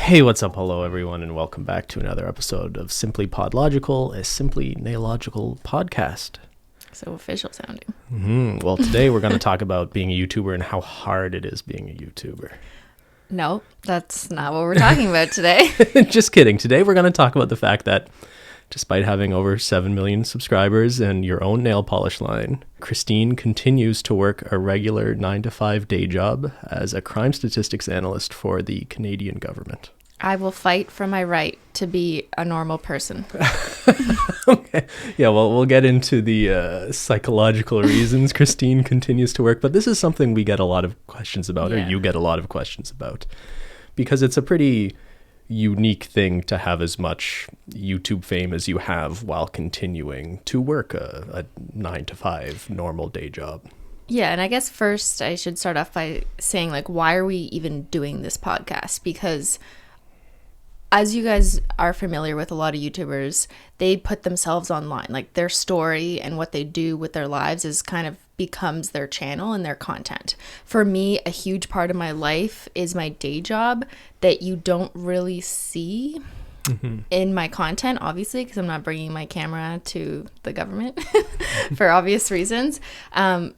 Hey, what's up? Hello, everyone, and welcome back to another episode of SimplyPodLogical, a simply neological podcast. So official sounding. Well, today we're going to talk about being a YouTuber and how hard it is being a YouTuber. No, that's not what we're talking about today. Just kidding. Today we're going to talk about the fact that despite having over 7 million subscribers and your own nail polish line, Cristine continues to work a regular 9-to-5 day job as a crime statistics analyst for the Canadian government. I will fight for my right to be a normal person. Okay. Yeah, well, we'll get into the psychological reasons Cristine continues to work, but this is something we get a lot of questions about, or you get a lot of questions about, because it's a pretty unique thing to have as much YouTube fame as you have while continuing to work a 9-to-5 normal day job. Yeah, and I guess first I should start off by saying, why are we even doing this podcast? Because as you guys are familiar with, a lot of YouTubers, they put themselves online. Like, their story and what they do with their lives is kind of becomes their channel and their content. For me, a huge part of my life is my day job that you don't really see in my content, obviously, because I'm not bringing my camera to the government for obvious reasons.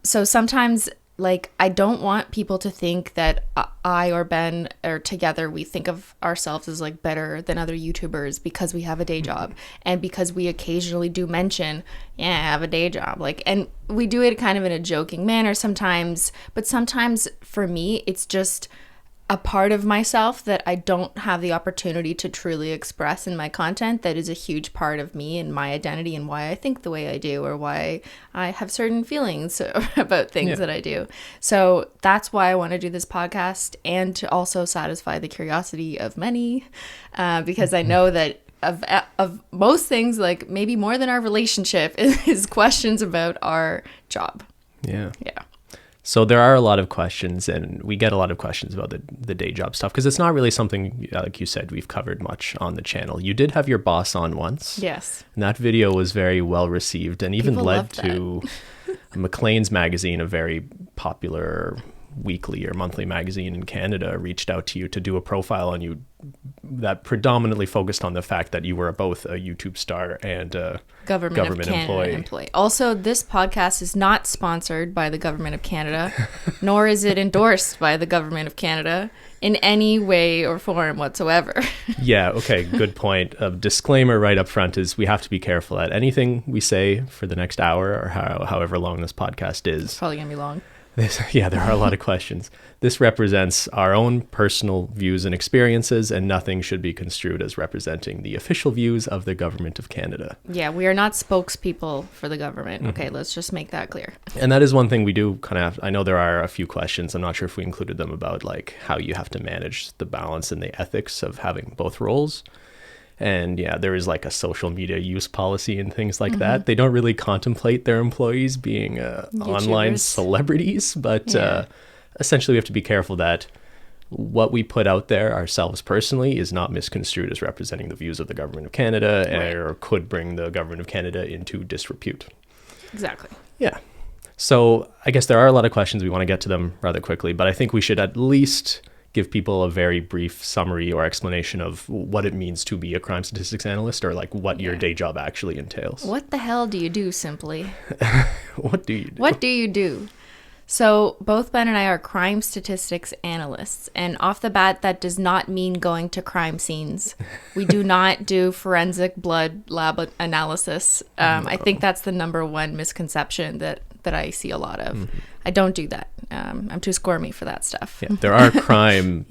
So sometimes, I don't want people to think that I or Ben or together we think of ourselves as better than other YouTubers because we have a day job and because we occasionally do mention, I have a day job. And we do it kind of in a joking manner sometimes, but sometimes for me, it's just a part of myself that I don't have the opportunity to truly express in my content that is a huge part of me and my identity and why I think the way I do or why I have certain feelings about things that I do. So that's why I want to do this podcast, and to also satisfy the curiosity of many, because I know that of most things, maybe more than our relationship, is questions about our job. Yeah. So there are a lot of questions, and we get a lot of questions about the day job stuff, because it's not really something, like you said, we've covered much on the channel. You did have your boss on once. Yes. And that video was very well received and even led to Maclean's magazine, a very popular weekly or monthly magazine in Canada, reached out to you to do a profile on you that predominantly focused on the fact that you were both a YouTube star and a government employee. Also, this podcast is not sponsored by the Government of Canada, nor is it endorsed by the Government of Canada in any way or form whatsoever. Yeah, okay, good point. A disclaimer right up front is we have to be careful at anything we say for the next hour or however long this podcast is. It's probably going to be long. There are a lot of questions. This represents our own personal views and experiences, and nothing should be construed as representing the official views of the Government of Canada. Yeah, we are not spokespeople for the government. Okay, let's just make that clear. And that is one thing we do kind of have. I know there are a few questions. I'm not sure if we included them about how you have to manage the balance and the ethics of having both roles. And there is a social media use policy and things like that. They don't really contemplate their employees being online celebrities, but essentially we have to be careful that what we put out there ourselves personally is not misconstrued as representing the views of the Government of Canada, or could bring the Government of Canada into disrepute. Exactly. Yeah. So I guess there are a lot of questions. We want to get to them rather quickly, but I think we should at least give people a very brief summary or explanation of what it means to be a crime statistics analyst, or what your day job actually entails. What the hell do you do, Simply? What do you do? What do you do? So both Ben and I are crime statistics analysts, and off the bat, that does not mean going to crime scenes. We do not do forensic blood lab analysis. I think that's the number one misconception that I see a lot of. I don't do that. I'm too squirmy for that stuff. Yeah, there are crime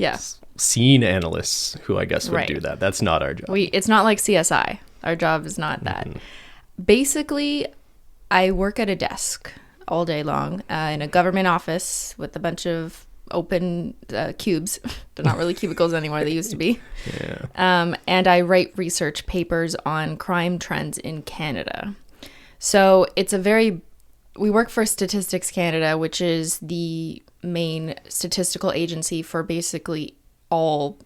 scene analysts who I guess would do that. That's not our job. It's not like CSI. Our job is not that. Basically, I work at a desk all day long in a government office with a bunch of open cubes. They're not really cubicles anymore. They used to be. And I write research papers on crime trends in Canada. So we work for Statistics Canada, which is the main statistical agency for basically all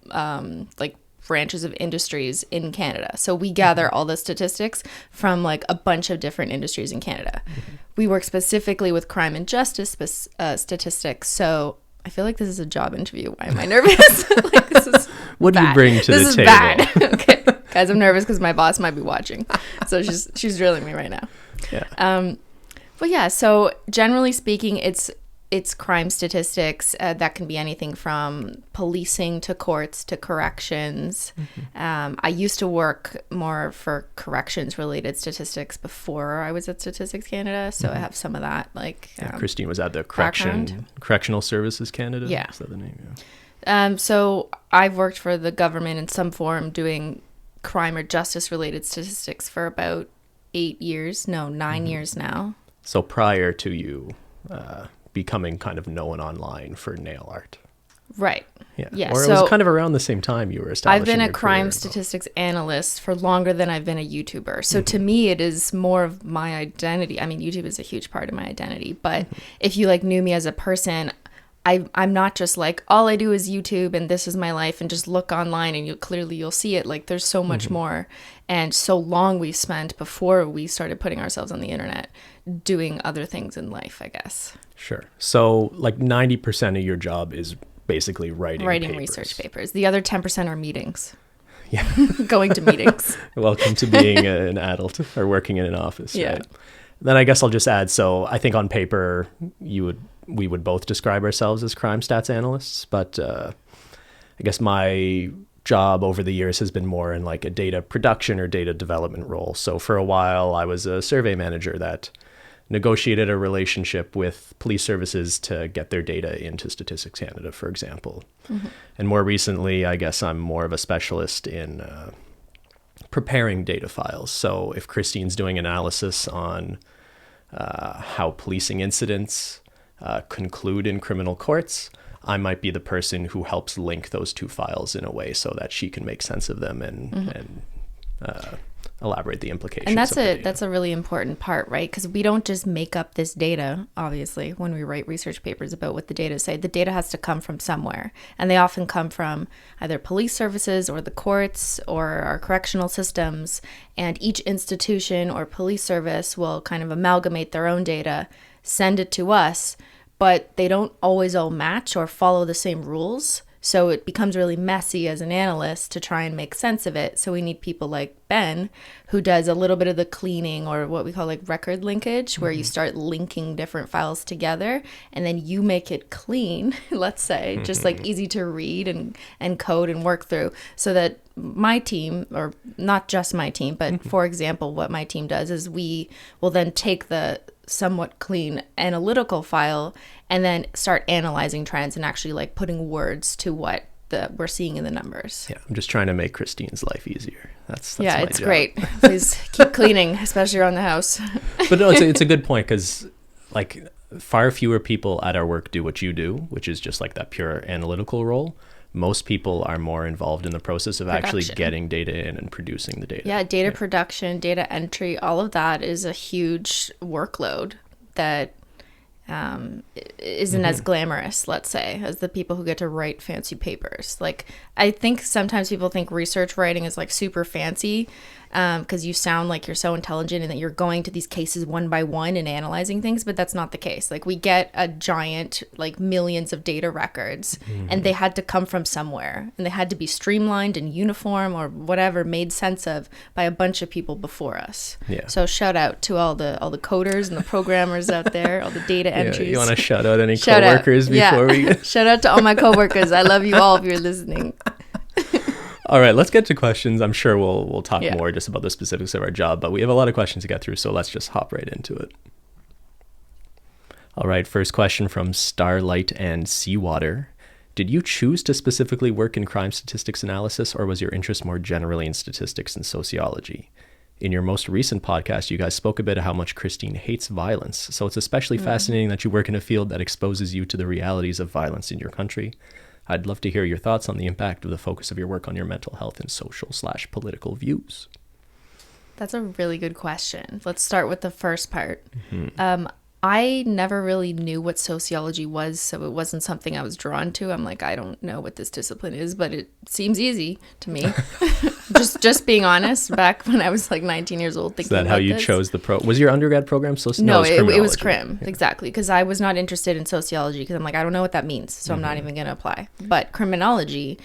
branches of industries in Canada. So we gather all the statistics from a bunch of different industries in Canada. We work specifically with crime and justice statistics. So I feel like this is a job interview. Why am I nervous? Like, this is What do you bad. bring to This the is table? bad. Okay, guys, I'm nervous because my boss might be watching, so she's drilling me right now. Yeah. But yeah, so generally speaking, it's crime statistics. That can be anything from policing to courts to corrections. I used to work more for corrections related statistics before I was at Statistics Canada, so I have some of that. Like Cristine was at the background. Correctional Services Canada. Yeah. Is that the name? Yeah. So I've worked for the government in some form doing crime or justice related statistics for about 9 years now. So prior to you becoming kind of known online for nail art. Right. Yeah. Or it was kind of around the same time you were establishing I've been a your crime career. statistics analyst for longer than I've been a YouTuber. So to me, it is more of my identity. I mean, YouTube is a huge part of my identity. But if you like knew me as a person, I'm not just like, all I do is YouTube and this is my life and just look online and you'll see it. Like there's so much more. And so long we spent before we started putting ourselves on the internet doing other things in life, I guess. Sure. So like 90% of your job is basically writing papers. Research papers. The other 10% are meetings. Yeah. Going to meetings. Welcome to being an adult or working in an office. Yeah. Right? Then I guess I'll just add, so I think on paper we would both describe ourselves as crime stats analysts, but I guess my job over the years has been more in like a data production or data development role. So for a while I was a survey manager that negotiated a relationship with police services to get their data into Statistics Canada, for example. And more recently, I guess I'm more of a specialist in preparing data files. So if Cristine's doing analysis on how policing incidents conclude in criminal courts, I might be the person who helps link those two files in a way so that she can make sense of them and elaborate the implications. And that's that's a really important part, right? Because we don't just make up this data, obviously, when we write research papers about what the data say. The data has to come from somewhere. And they often come from either police services or the courts or our correctional systems. And each institution or police service will kind of amalgamate their own data, send it to us, but they don't always all match or follow the same rules. So it becomes really messy as an analyst to try and make sense of it. So we need people like Ben, who does a little bit of the cleaning or what we call like record linkage, where you start linking different files together and then you make it clean, let's say, just like easy to read and code and work through, so that my team, or not just my team, but for example, what my team does is we will then take the somewhat clean analytical file and then start analyzing trends and actually like putting words to what we're seeing in the numbers. Yeah, I'm just trying to make Christine's life easier. That's yeah, my it's job. great. Please keep cleaning, especially around the house. But no, it's a good point, because like far fewer people at our work do what you do, which is just like that pure analytical role. Most people are more involved in the process of actually getting data in and producing the data. Yeah, data production, data entry, all of that is a huge workload that isn't as glamorous, let's say, as the people who get to write fancy papers. Like, I think sometimes people think research writing is like super fancy because you sound like you're so intelligent and that you're going to these cases one by one and analyzing things, but that's not the case. Like, we get a giant, like millions of data records and they had to come from somewhere and they had to be streamlined and uniform or whatever, made sense of by a bunch of people before us. Yeah. So shout out to all the coders and the programmers out there, all the data entries. You want to shout out any coworkers before we shout out to all my coworkers. I love you all if you're listening. All right, let's get to questions. I'm sure we'll talk more just about the specifics of our job, but we have a lot of questions to get through, so let's just hop right into it. All right, first question from Starlight and Seawater. Did you choose to specifically work in crime statistics analysis, or was your interest more generally in statistics and sociology? In your most recent podcast, you guys spoke a bit of how much Cristine hates violence, so it's especially fascinating that you work in a field that exposes you to the realities of violence in your country. I'd love to hear your thoughts on the impact of the focus of your work on your mental health and social/political views. That's a really good question. Let's start with the first part. I never really knew what sociology was, so it wasn't something I was drawn to. I'm like, I don't know what this discipline is, but it seems easy to me. just being honest, back when I was like 19 years old thinking Is that how you chose the was your undergrad program No, it was criminology. crim, exactly, because I was not interested in sociology because I'm like, I don't know what that means, so I'm not even going to apply. But criminology,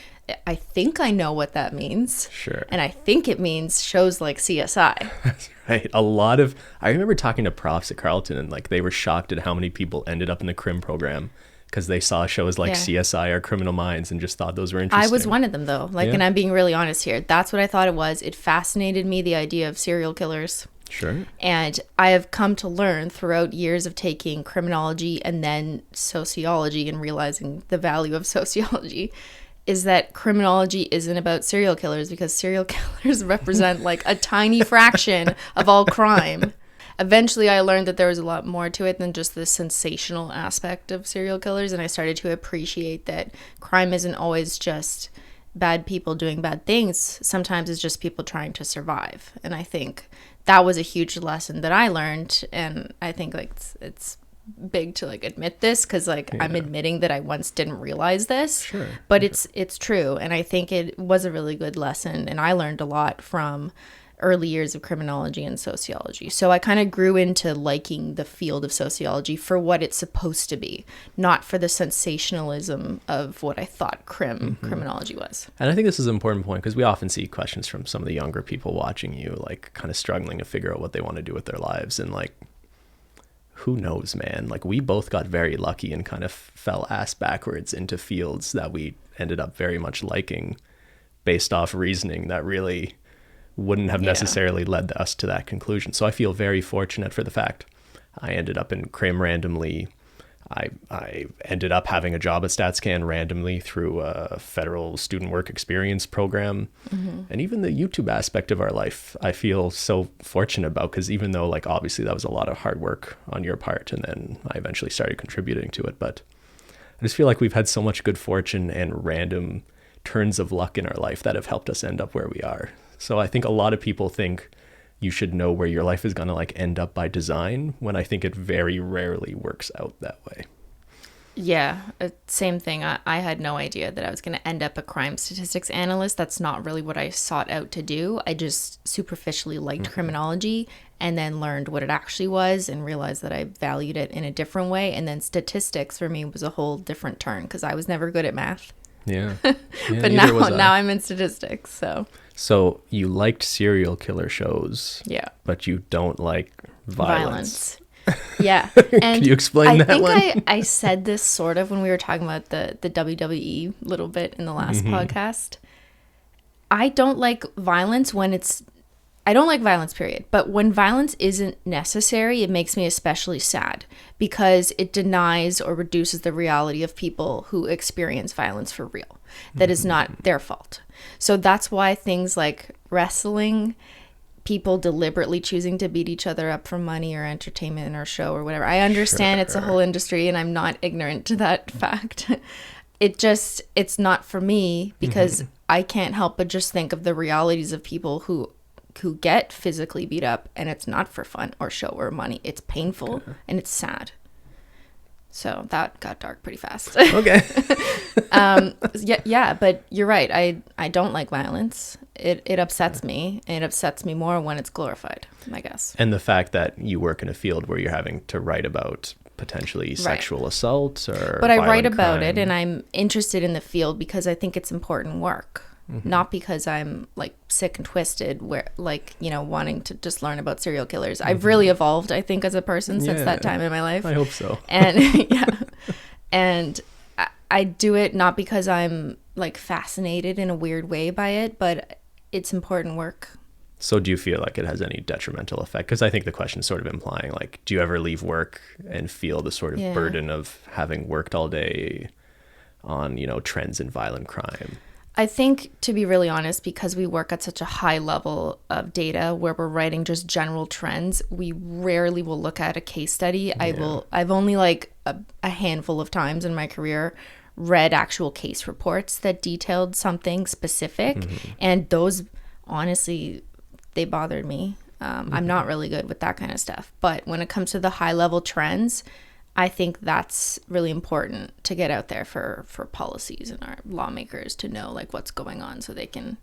I think I know what that means. Sure. And I think it means shows like CSI. That's right. I remember talking to profs at Carleton, and like they were shocked at how many people ended up in the crim program because they saw shows like CSI or Criminal Minds and just thought those were interesting. I was one of them, though. Like, and I'm being really honest here. That's what I thought it was. It fascinated me, the idea of serial killers. Sure. And I have come to learn throughout years of taking criminology and then sociology and realizing the value of sociology is that criminology isn't about serial killers, because serial killers represent like a tiny fraction of all crime. Eventually, I learned that there was a lot more to it than just the sensational aspect of serial killers, and I started to appreciate that crime isn't always just bad people doing bad things. Sometimes it's just people trying to survive, and I think that was a huge lesson that I learned, and I think like it's big to like admit this, because like I'm admitting that I once didn't realize this. Sure. But it's true, and I think it was a really good lesson, and I learned a lot from early years of criminology and sociology. So I kind of grew into liking the field of sociology for what it's supposed to be, not for the sensationalism of what I thought criminology was. And I think this is an important point, because we often see questions from some of the younger people watching you, like kind of struggling to figure out what they want to do with their lives. And like, who knows, man? Like, we both got very lucky and kind of fell ass backwards into fields that we ended up very much liking based off reasoning that really wouldn't have necessarily led us to that conclusion. So I feel very fortunate for the fact I ended up in crim randomly. I ended up having a job at StatsCan randomly through a federal student work experience program. And even the YouTube aspect of our life, I feel so fortunate about, because even though like obviously that was a lot of hard work on your part, and then I eventually started contributing to it, but I just feel like we've had so much good fortune and random turns of luck in our life that have helped us end up where we are. So I think a lot of people think you should know where your life is going to like end up by design, when I think it very rarely works out that way. Yeah, same thing. I had no idea that I was going to end up a crime statistics analyst. That's not really what I sought out to do. I just superficially liked criminology, and then learned what it actually was and realized that I valued it in a different way. And then statistics for me was a whole different turn, because I was never good at math. Yeah. But now I'm in statistics. So you liked serial killer shows. Yeah. But you don't like violence. Yeah. And Can you explain that one? I think I said this sort of when we were talking about the WWE a little bit in the last podcast. I don't like violence I don't like violence, period. But when violence isn't necessary, it makes me especially sad, because it denies or reduces the reality of people who experience violence for real. That is not their fault. So that's why things like wrestling, people deliberately choosing to beat each other up for money or entertainment or show or whatever. I understand it's a whole industry, and I'm not ignorant to that fact. It's not for me, because I can't help but just think of the realities of people who get physically beat up, and it's not for fun or show or money. It's painful and it's sad. So that got dark pretty fast. Okay. Yeah, but you're right. I don't like violence. It upsets me, and it upsets me more when it's glorified, I guess. And the fact that you work in a field where you're having to write about potentially sexual assault or But I write about crime. it, and I'm interested in the field because I think it's important work. Not because I'm like sick and twisted, where like, wanting to just learn about serial killers. I've really evolved, I think, as a person since that time in my life. I hope so. And and I do it not because I'm like fascinated in a weird way by it, but it's important work. So do you feel like it has any detrimental effect? Because I think the question is sort of implying like, do you ever leave work and feel the sort of burden of having worked all day on, trends in violent crime? I think, to be really honest, because we work at such a high level of data where we're writing just general trends, we rarely will look at a case study. I've only like a handful of times in my career read actual case reports that detailed something specific. And those, honestly, they bothered me. I'm not really good with that kind of stuff. But when it comes to the high level trends, I think that's really important to get out there for policies and our lawmakers to know like what's going on, so they can,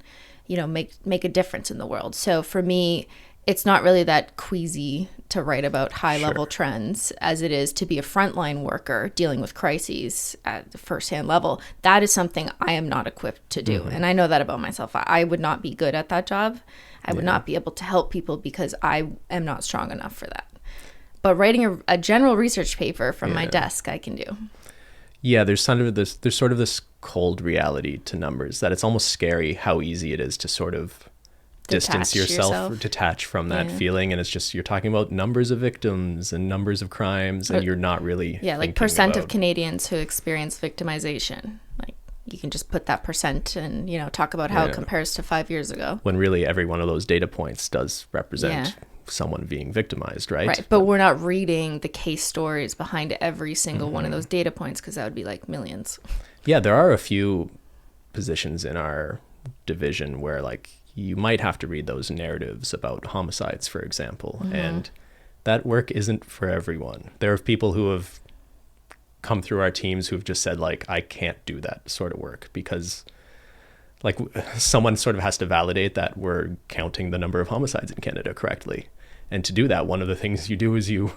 make a difference in the world. So for me, it's not really that queasy to write about high level trends as it is to be a frontline worker dealing with crises at the firsthand level. That is something I am not equipped to do. And I know that about myself. I would not be good at that job. I would not be able to help people because I am not strong enough for that. But writing a general research paper from my desk, I can do. Yeah, there's sort of this cold reality to numbers that it's almost scary how easy it is to sort of distance yourself or detach from that feeling, and it's just you're talking about numbers of victims and numbers of crimes, and you're not really like percent of Canadians who experience victimization. Like you can just put that percent and talk about how it compares to 5 years ago, when really every one of those data points does represent someone being victimized, right? But we're not reading the case stories behind every single one of those data points, because that would be like millions. Yeah, there are a few positions in our division where like you might have to read those narratives about homicides, for example, and that work isn't for everyone. There are people who have come through our teams who've just said like, I can't do that sort of work because like someone sort of has to validate that we're counting the number of homicides in Canada correctly. And to do that, one of the things you do is you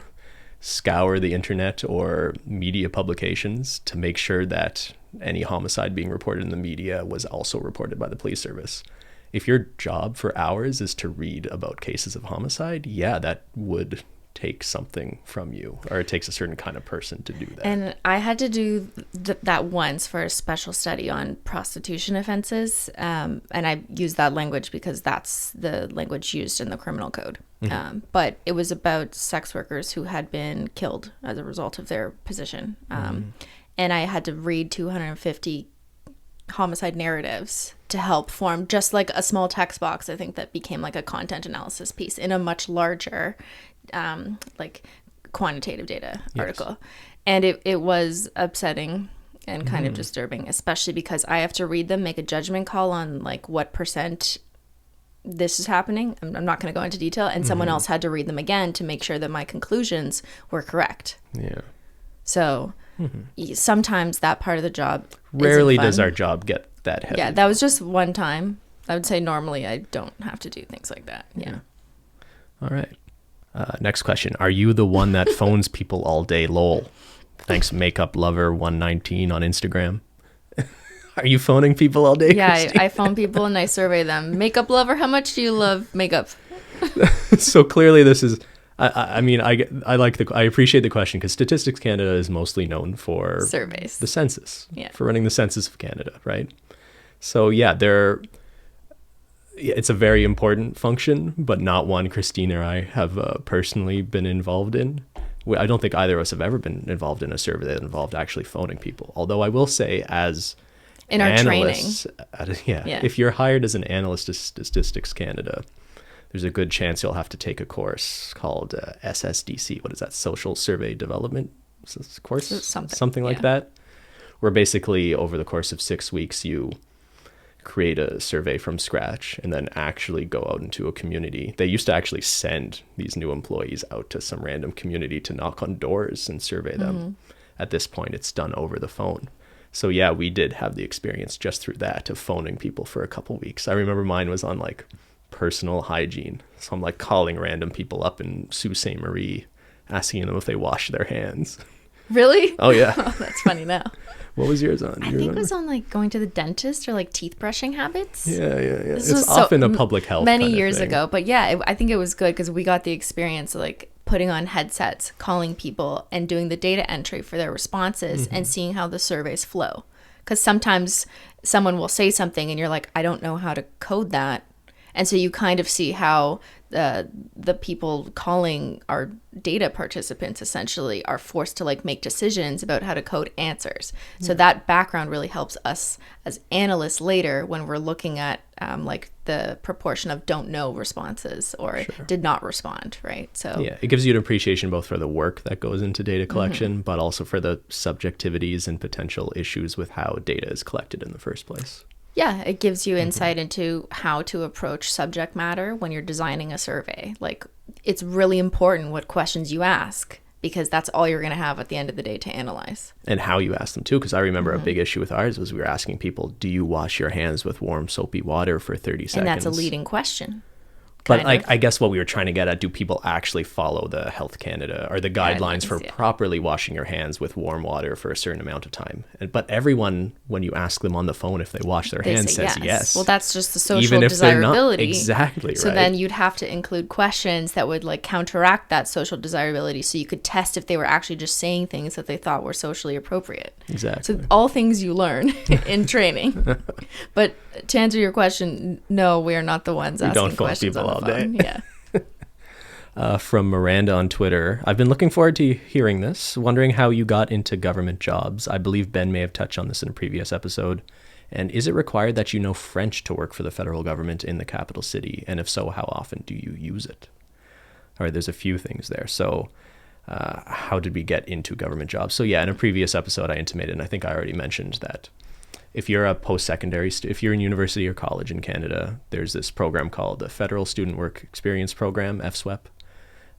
scour the internet or media publications to make sure that any homicide being reported in the media was also reported by the police service. If your job for hours is to read about cases of homicide, that would take something from you, or it takes a certain kind of person to do that. And I had to do that once for a special study on prostitution offenses, and I use that language because that's the language used in the criminal code. But it was about sex workers who had been killed as a result of their position, and I had to read 250 homicide narratives to help form just like a small text box. I think that became like a content analysis piece in a much larger like quantitative data article. And it was upsetting and kind of disturbing, especially because I have to read them, make a judgment call on like what percent this is happening. I'm not going to go into detail, and someone else had to read them again to make sure that my conclusions were correct. So sometimes that part of the job rarely does our job get that heavy. That was just one time. I would say normally I don't have to do things like that. All right. Next question. Are you the one that phones people all day? Lol. Thanks, Makeup Lover 119 on Instagram. Are you phoning people all day? Yeah, I phone people and I survey them. Makeup Lover, how much do you love makeup? So clearly this is, I mean, I appreciate the question because Statistics Canada is mostly known for surveys, the census, for running the census of Canada, right? So it's a very important function, but not one Cristine or I have personally been involved in. I don't think either of us have ever been involved in a survey that involved actually phoning people. Although I will say, as in our analysts, if you're hired as an analyst at Statistics Canada, there's a good chance you'll have to take a course called SSDC. What is that? Social Survey Development course? Something like that. Where basically over the course of 6 weeks, you create a survey from scratch and then actually go out into a community. They used to actually send these new employees out to some random community to knock on doors and survey them. At this point, it's done over the phone. So we did have the experience just through that of phoning people for a couple weeks. I remember mine was on like personal hygiene. So I'm like calling random people up in Sault Ste. Marie, asking them if they wash their hands. Really? Oh, yeah. Oh, that's funny now. What was yours on? I think it was on like going to the dentist or like teeth brushing habits. Yeah. It's often a public health many kind of years thing. ago. But I think it was good because we got the experience of like putting on headsets, calling people and doing the data entry for their responses and seeing how the surveys flow. Because sometimes someone will say something and you're like, I don't know how to code that. And so you kind of see how the people calling our data participants essentially are forced to like make decisions about how to code answers. So that background really helps us as analysts later when we're looking at like the proportion of don't know responses or did not respond, right? So it gives you an appreciation both for the work that goes into data collection, but also for the subjectivities and potential issues with how data is collected in the first place. Yeah, it gives you insight into how to approach subject matter when you're designing a survey. Like, it's really important what questions you ask because that's all you're going to have at the end of the day to analyze. And how you ask them too, because I remember a big issue with ours was we were asking people, do you wash your hands with warm soapy water for 30 seconds? And that's a leading question. But like, I guess what we were trying to get at, do people actually follow the Health Canada or the guidelines for properly washing your hands with warm water for a certain amount of time? But everyone, when you ask them on the phone if they wash their hands, says yes. Well, that's just the social Even if desirability. They're not. Exactly, so then you'd have to include questions that would like counteract that social desirability, so you could test if they were actually just saying things that they thought were socially appropriate. Exactly. So all things you learn in training. But to answer your question, no, we are not the ones asking questions on the phone. Yeah. From Miranda on Twitter, I've been looking forward to hearing this, wondering how you got into government jobs. I believe Ben may have touched on this in a previous episode. And is it required that you know French to work for the federal government in the capital city? And if so, how often do you use it? All right, there's a few things there. So how did we get into government jobs? So yeah, in a previous episode, I intimated, and I think I already mentioned that if you're a post-secondary, if you're in university or college in Canada, there's this program called the Federal Student Work Experience Program, FSWEP,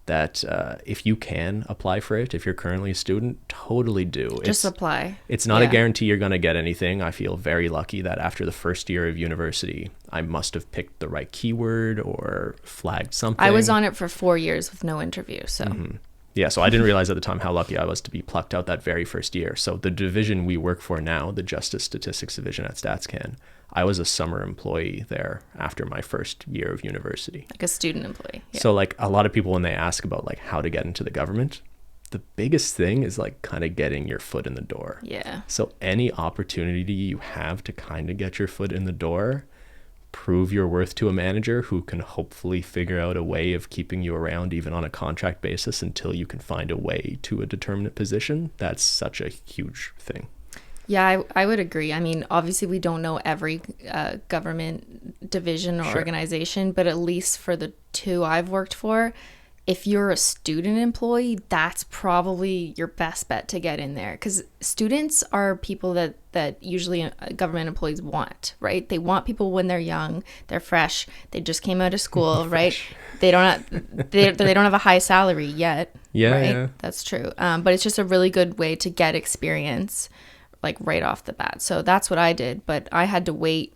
that if you can apply for it, if you're currently a student, totally do. Just apply. It's not a guarantee you're going to get anything. I feel very lucky that after the first year of university, I must have picked the right keyword or flagged something. I was on it for 4 years with no interview, so... Yeah, so I didn't realize at the time how lucky I was to be plucked out that very first year. So the division we work for now, the Justice Statistics Division at StatsCan, I was a summer employee there after my first year of university. Like a student employee. Yeah. So like a lot of people, when they ask about like how to get into the government, the biggest thing is like kind of getting your foot in the door. Yeah. So any opportunity you have to kind of get your foot in the door, prove your worth to a manager who can hopefully figure out a way of keeping you around even on a contract basis until you can find a way to a determinate position. That's such a huge thing. Yeah, I would agree. I mean, obviously we don't know every government division or organization, but at least for the two I've worked for, if you're a student employee, that's probably your best bet to get in there, because students are people that usually government employees want, right? They want people when they're young, they're fresh, they just came out of school, right? They don't have a high salary yet, right? Yeah. That's true. But it's just a really good way to get experience, like right off the bat. So that's what I did, but I had to wait.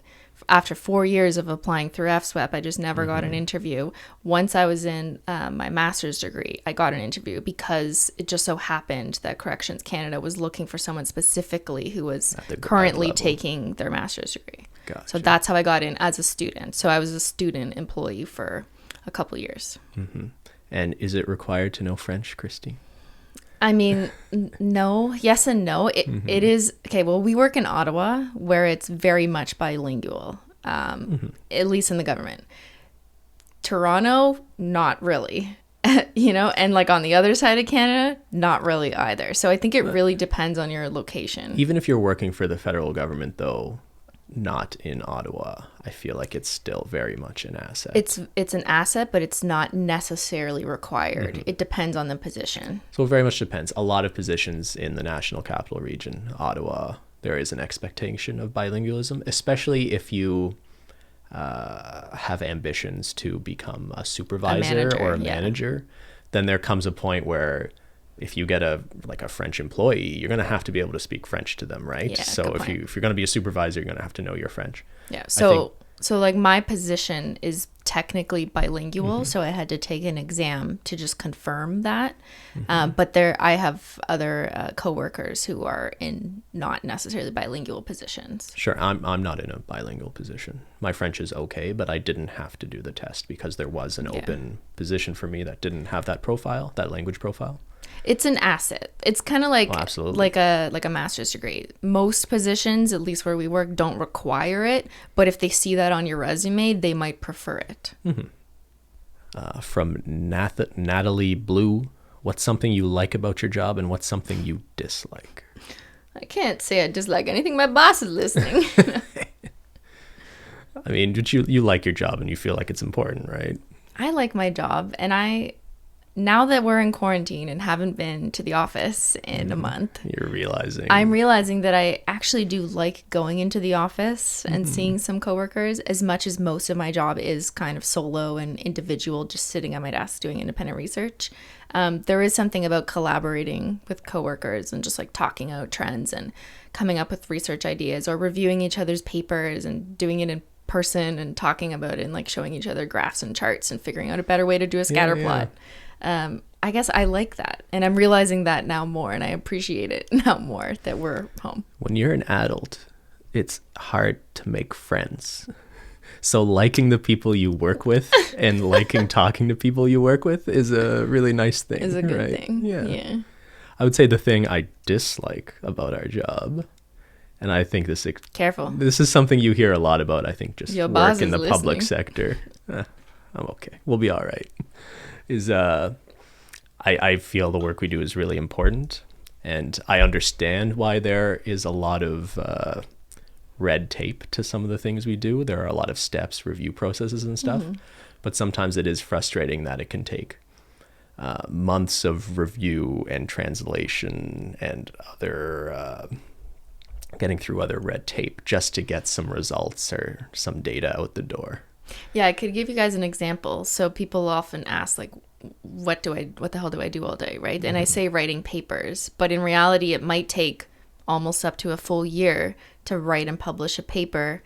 After 4 years of applying through FSWEP, I just never got an interview. Once I was in my master's degree, I got an interview because it just so happened that Corrections Canada was looking for someone specifically who was currently taking their master's degree. Gotcha. So that's how I got in as a student. So I was a student employee for a couple of years. Mm-hmm. And is it required to know French, Christy? I mean, no, yes and no. It is. Okay, well, we work in Ottawa where it's very much bilingual, at least in the government. Toronto, not really, and like on the other side of Canada, not really either. So I think it really depends on your location. Even if you're working for the federal government, though, not in Ottawa, I feel like it's still very much an asset. It's an asset, but it's not necessarily required. It depends on the position. So it very much depends. A lot of positions in the National Capital Region, Ottawa, there is an expectation of bilingualism, especially if you have ambitions to become a supervisor or a manager. Then there comes a point where if you get a French employee, you're going to have to be able to speak French to them, right? Yeah, so if you're going to be a supervisor, you're going to have to know your French. Yeah. So like my position is technically bilingual, so I had to take an exam to just confirm that. But I have other coworkers who are in not necessarily bilingual positions. Sure, I'm not in a bilingual position. My French is okay, but I didn't have to do the test because there was an open position for me that didn't have that profile, that language profile. It's an asset. It's kind of like a master's degree. Most positions, at least where we work, don't require it. But if they see that on your resume, they might prefer it. From Natalie Blue, what's something you like about your job and what's something you dislike? I can't say I dislike anything. My boss is listening. I mean, you like your job and you feel like it's important, right? I like my job, and I now that we're in quarantine and haven't been to the office in a month, I'm realizing that I actually do like going into the office and seeing some coworkers, as much as most of my job is kind of solo and individual, just sitting at my desk doing independent research. There is something about collaborating with coworkers and just like talking out trends and coming up with research ideas, or reviewing each other's papers and doing it in person and talking about it and like showing each other graphs and charts and figuring out a better way to do a scatter plot. I guess I like that, and I'm realizing that now more, and I appreciate it now more that we're home. When you're an adult, it's hard to make friends. So liking the people you work with and liking talking to people you work with is a really nice thing. Is a good thing. Yeah. I would say the thing I dislike about our job, and I think this is something you hear a lot about, I think, just work in the public sector. I'm okay. We'll be all right. I feel the work we do is really important, and I understand why there is a lot of red tape to some of the things we do. There are a lot of steps, review processes and stuff, but sometimes it is frustrating that it can take months of review and translation and other getting through other red tape just to get some results or some data out the door. Yeah, I could give you guys an example. So people often ask, like, what the hell do I do all day, right? And I say writing papers, but in reality, it might take almost up to a full year to write and publish a paper,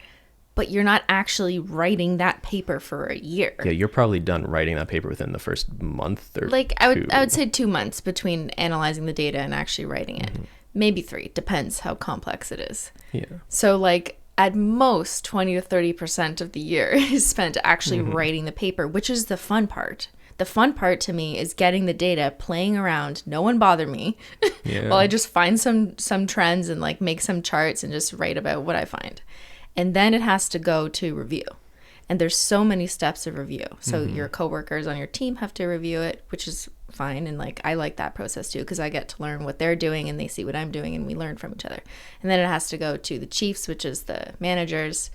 but you're not actually writing that paper for a year. Yeah, you're probably done writing that paper within the first month or like I would say 2 months between analyzing the data and actually writing it. Maybe 3, depends how complex it is. Yeah. So like at most 20 to 30% of the year is spent actually writing the paper, which is the fun part. The fun part to me is getting the data, playing around, no one bother me, while I just find some trends and like make some charts and just write about what I find. And then it has to go to review. And there's so many steps of review. So your coworkers on your team have to review it, which is fine. And like I like that process too, because I get to learn what they're doing and they see what I'm doing and we learn from each other. And then it has to go to the chiefs, which is the managers.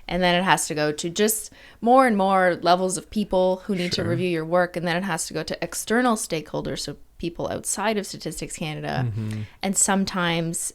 And then it has to go to just more and more levels of people who need to review your work. And then it has to go to external stakeholders, so people outside of Statistics Canada. And sometimes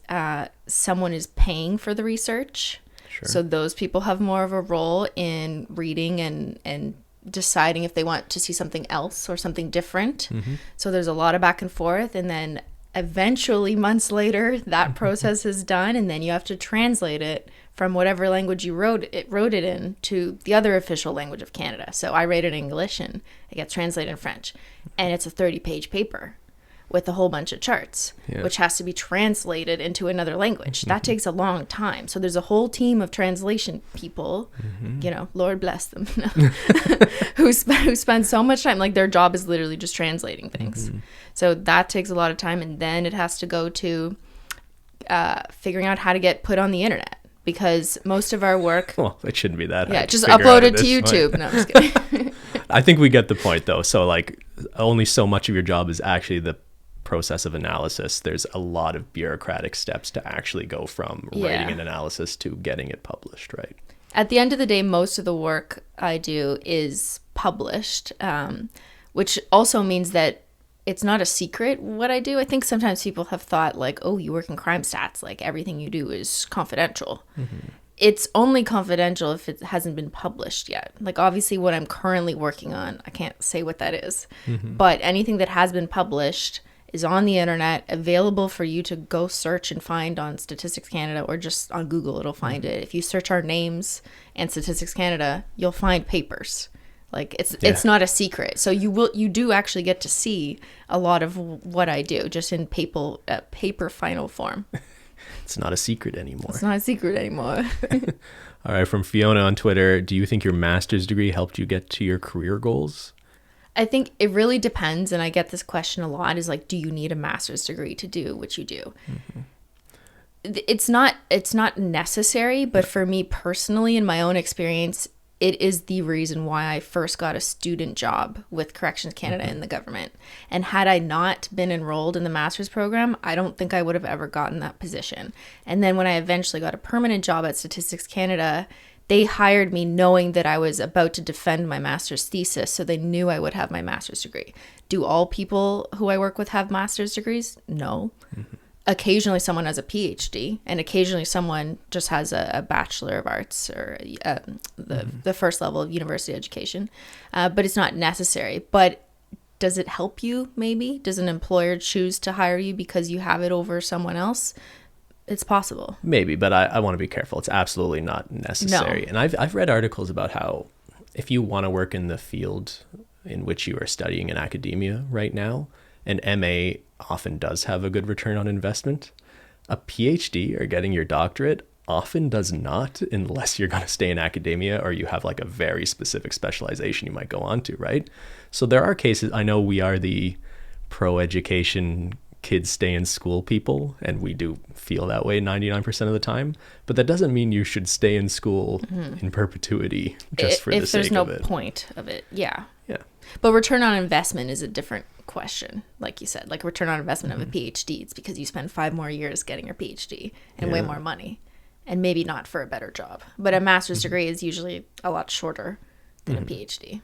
someone is paying for the research. So those people have more of a role in reading and deciding if they want to see something else or something different. So there's a lot of back and forth. And then eventually, months later, that process is done. And then you have to translate it from whatever language you wrote it in to the other official language of Canada. So I write it in English and it gets translated in French. And it's a 30-page paper with a whole bunch of charts, which has to be translated into another language. That takes a long time. So there's a whole team of translation people, Lord bless them, who spend so much time, like their job is literally just translating things. So that takes a lot of time. And then it has to go to figuring out how to get put on the internet. Because most of our work... Well, it shouldn't be that hard. Yeah, just upload it to YouTube. Point. No, I'm just kidding. I think we get the point, though. So, like, only so much of your job is actually the process of analysis. There's a lot of bureaucratic steps to actually go from writing an analysis to getting it published, right? At the end of the day, most of the work I do is published, which also means that it's not a secret what I do. I think sometimes people have thought like, oh, you work in crime stats, like everything you do is confidential. It's only confidential if it hasn't been published yet. Like obviously what I'm currently working on, I can't say what that is, but anything that has been published is on the internet, available for you to go search and find on Statistics Canada or just on Google, it'll find it. If you search our names and Statistics Canada, you'll find papers. Like it's not a secret. So you do actually get to see a lot of what I do just in paper final form. It's not a secret anymore. It's not a secret anymore. All right, from Fiona on Twitter, do you think your master's degree helped you get to your career goals? I think it really depends, and I get this question a lot, is like, do you need a master's degree to do what you do? It's not necessary, but for me personally, in my own experience, it is the reason why I first got a student job with Corrections Canada in the government. And had I not been enrolled in the master's program, I don't think I would have ever gotten that position. And then when I eventually got a permanent job at Statistics Canada, they hired me knowing that I was about to defend my master's thesis, so they knew I would have my master's degree. Do all people who I work with have master's degrees? No. Occasionally someone has a PhD, and occasionally someone just has a Bachelor of Arts or the first level of university education. But it's not necessary. But does it help you, maybe? Does an employer choose to hire you because you have it over someone else? It's possible. Maybe, but I want to be careful. It's absolutely not necessary. No. And I've read articles about how if you want to work in the field in which you are studying in academia right now, an MA often does have a good return on investment. A PhD or getting your doctorate often does not, unless you're going to stay in academia or you have like a very specific specialization you might go on to, right? So there are cases, I know we are the pro-education, kids stay in school people, and we do feel that way 99% of the time, but that doesn't mean you should stay in school in perpetuity just for the sake of it. If there's no point of it, yeah. Yeah. But return on investment is a different question, like you said. Like return on investment of a PhD, it's because you spend 5 more years getting your PhD and way more money, and maybe not for a better job. But a master's degree is usually a lot shorter than a PhD.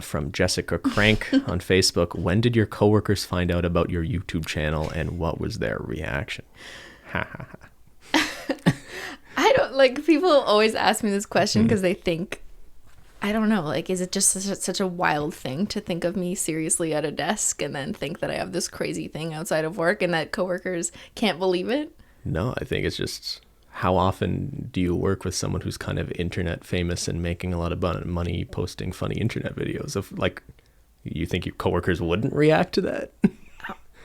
From Jessica Crank on Facebook, when did your coworkers find out about your YouTube channel and what was their reaction? I don't like, people always ask me this question because they think, I don't know, like, is it just such a wild thing to think of me seriously at a desk and then think that I have this crazy thing outside of work and that coworkers can't believe it? No, I think it's just, how often do you work with someone who's kind of internet famous and making a lot of money posting funny internet videos? Of like, you think your coworkers wouldn't react to that?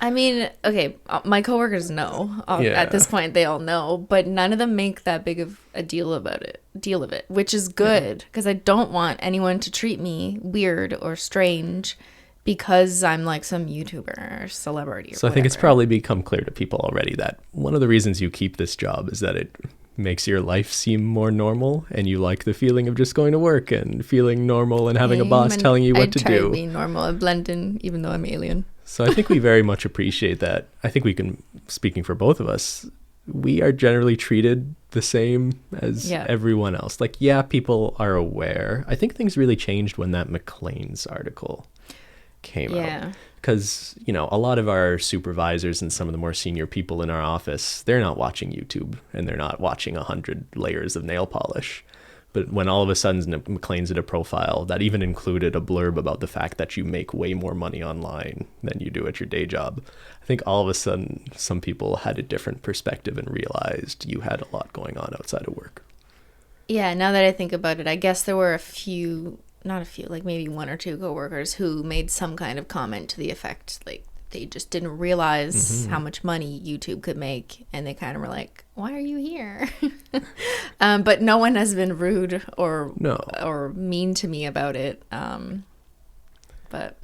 I mean, okay, my coworkers know. At this point, they all know, but none of them make that big of a deal of it, which is good, because I don't want anyone to treat me weird or strange because I'm like some YouTuber or celebrity or So I think it's probably become clear to people already that one of the reasons you keep this job is that it makes your life seem more normal, and you like the feeling of just going to work and feeling normal and having a boss telling you what to do. I try to be normal. I blend in even though I'm alien. So I think we very much appreciate that. I think we can, speaking for both of us, we are generally treated the same as everyone else. Like, yeah, people are aware. I think things really changed when that McLean's article came out. Because, you know, a lot of our supervisors and some of the more senior people in our office, they're not watching YouTube and they're not watching 100 layers of nail polish. But when all of a sudden McLean's did a profile that even included a blurb about the fact that you make way more money online than you do at your day job, I think all of a sudden some people had a different perspective and realized you had a lot going on outside of work. Yeah, now that I think about it, I guess there were like maybe 1 or 2 coworkers who made some kind of comment to the effect, like, they just didn't realize how much money YouTube could make, and they kind of were like, why are you here? But no one has been rude or mean to me about it. But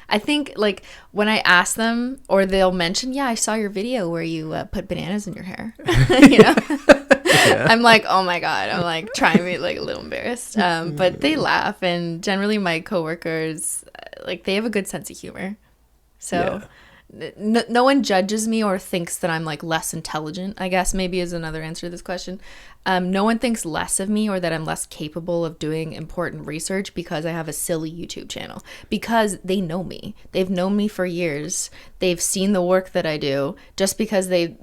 I think, like, when I ask them, or they'll mention, I saw your video where you put bananas in your hair. You know? I'm like, oh my God. I'm like trying to be like a little embarrassed. But they laugh, and generally my coworkers, like, they have a good sense of humor. So no one judges me or thinks that I'm like less intelligent, I guess maybe is another answer to this question. No one thinks less of me or that I'm less capable of doing important research because I have a silly YouTube channel, because they know me. They've known me for years. They've seen the work that I do. Just because they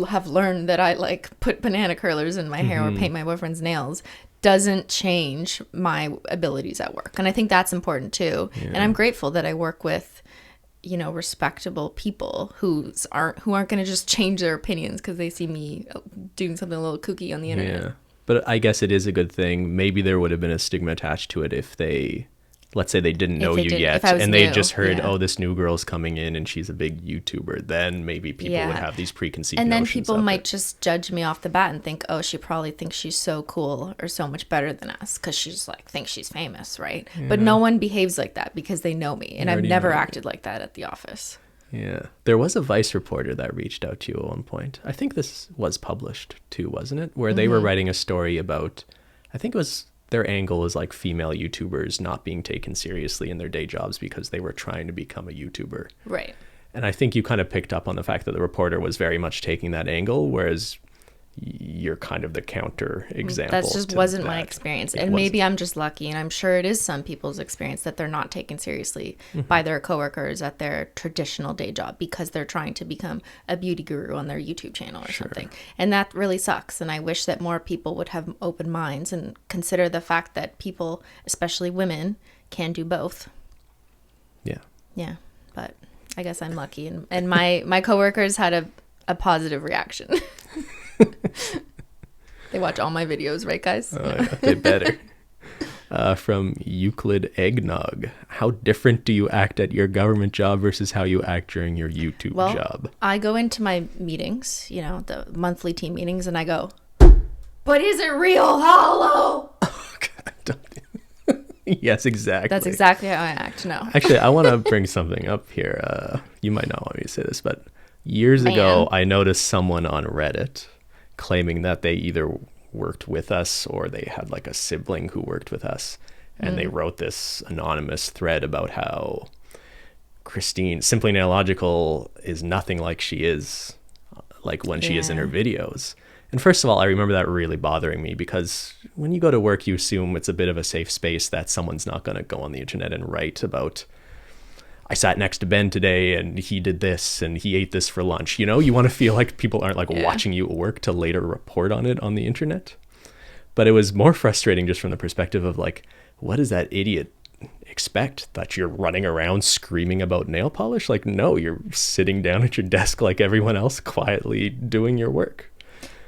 have learned that I like put banana curlers in my hair or paint my boyfriend's nails doesn't change my abilities at work. And I think that's important too. And I'm grateful that I work with, you know, respectable people who aren't going to just change their opinions because they see me doing something a little kooky on the internet. Yeah, but I guess it is a good thing. Maybe there would have been a stigma attached to it if they, let's say they didn't know you yet, and they just heard, oh, this new girl's coming in and she's a big YouTuber. Then maybe people would have these preconceived notions. And then people might just judge me off the bat and think, oh, she probably thinks she's so cool or so much better than us because she's like, thinks she's famous, right? Yeah. But no one behaves like that because they know me, and I've never acted like that at the office. Yeah. There was a Vice reporter that reached out to you at one point. I think this was published too, wasn't it? Where they were writing a story about, I think it was, their angle is like female YouTubers not being taken seriously in their day jobs because they were trying to become a YouTuber. Right. And I think you kind of picked up on the fact that the reporter was very much taking that angle, whereas you're kind of the counter example. That just wasn't my experience. And maybe I'm just lucky, and I'm sure it is some people's experience that they're not taken seriously by their coworkers at their traditional day job because they're trying to become a beauty guru on their YouTube channel or something. And that really sucks. And I wish that more people would have open minds and consider the fact that people, especially women, can do both. Yeah. Yeah. But I guess I'm lucky. And my coworkers had a positive reaction. They watch all my videos, right, guys? Oh, yeah, they better. From Euclid Eggnog. How different do you act at your government job versus how you act during your YouTube job? I go into my meetings, the monthly team meetings, and I go, but is it real holo? Oh, God, yes, exactly. That's exactly how I act. No. Actually, I want to bring something up here. You might not want me to say this, but years ago, I noticed someone on Reddit claiming that they either worked with us or they had like a sibling who worked with us. And they wrote this anonymous thread about how Cristine, SimplyPodLogical, is nothing like she is, like when she is in her videos. And first of all, I remember that really bothering me because when you go to work, you assume it's a bit of a safe space that someone's not going to go on the internet and write about, I sat next to Ben today and he did this and he ate this for lunch. You want to feel like people aren't watching you at work to later report on it on the internet. But it was more frustrating just from the perspective of like, what does that idiot expect? That you're running around screaming about nail polish? Like, no, you're sitting down at your desk like everyone else, quietly doing your work.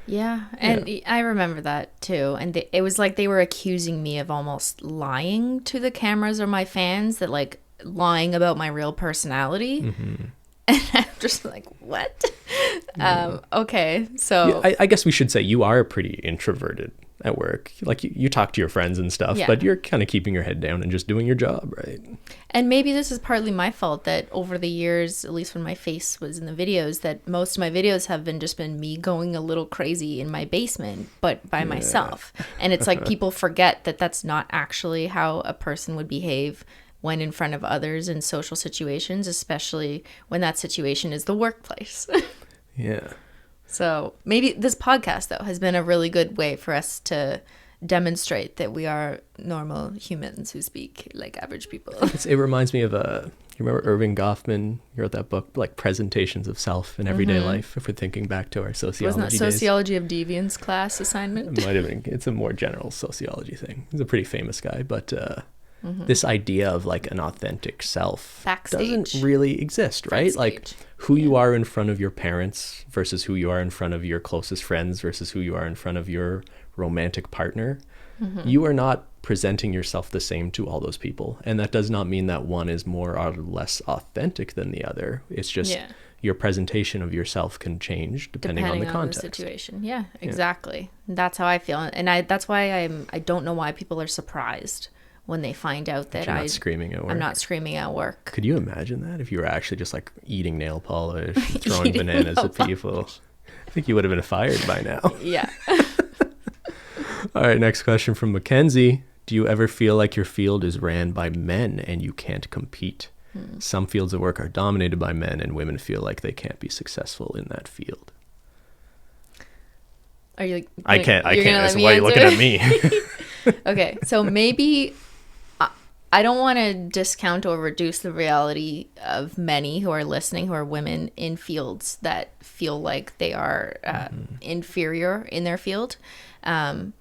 Yeah, and I remember that too. And it was like they were accusing me of almost lying to the cameras or my fans, that like lying about my real personality. And I'm just like, what? Okay, so I guess we should say you are pretty introverted at work. Like you talk to your friends and stuff, but you're kind of keeping your head down and just doing your job, right? And maybe this is partly my fault that over the years, at least when my face was in the videos, that most of my videos have just been me going a little crazy in my basement, but by myself. And it's like people forget that that's not actually how a person would behave when in front of others in social situations, especially when that situation is the workplace. Yeah. So maybe this podcast, though, has been a really good way for us to demonstrate that we are normal humans who speak like average people. It reminds me of you remember Irving Goffman? You wrote that book, like Presentations of Self in Everyday Life, if we're thinking back to our sociology days. Wasn't that Sociology of Deviance class assignment? It might have been. It's a more general sociology thing. He's a pretty famous guy, but this idea of like an authentic self doesn't really exist, right? Like who you are in front of your parents versus who you are in front of your closest friends versus who you are in front of your romantic partner. You are not presenting yourself the same to all those people. And that does not mean that one is more or less authentic than the other. It's just your presentation of yourself can change depending on the context. The situation. Yeah, exactly. That's how I feel. And that's why I don't know why people are surprised when they find out that I'm not screaming at work. I'm not screaming at work. Could you imagine that if you were actually just like eating nail polish, throwing bananas at people? I think you would have been fired by now. Yeah. All right, next question from Mackenzie. Do you ever feel like your field is ran by men and you can't compete? Some fields of work are dominated by men and women feel like they can't be successful in that field. Are you like, I can't. That's why you're looking at me. Okay, so maybe I don't want to discount or reduce the reality of many who are listening who are women in fields that feel like they are inferior in their field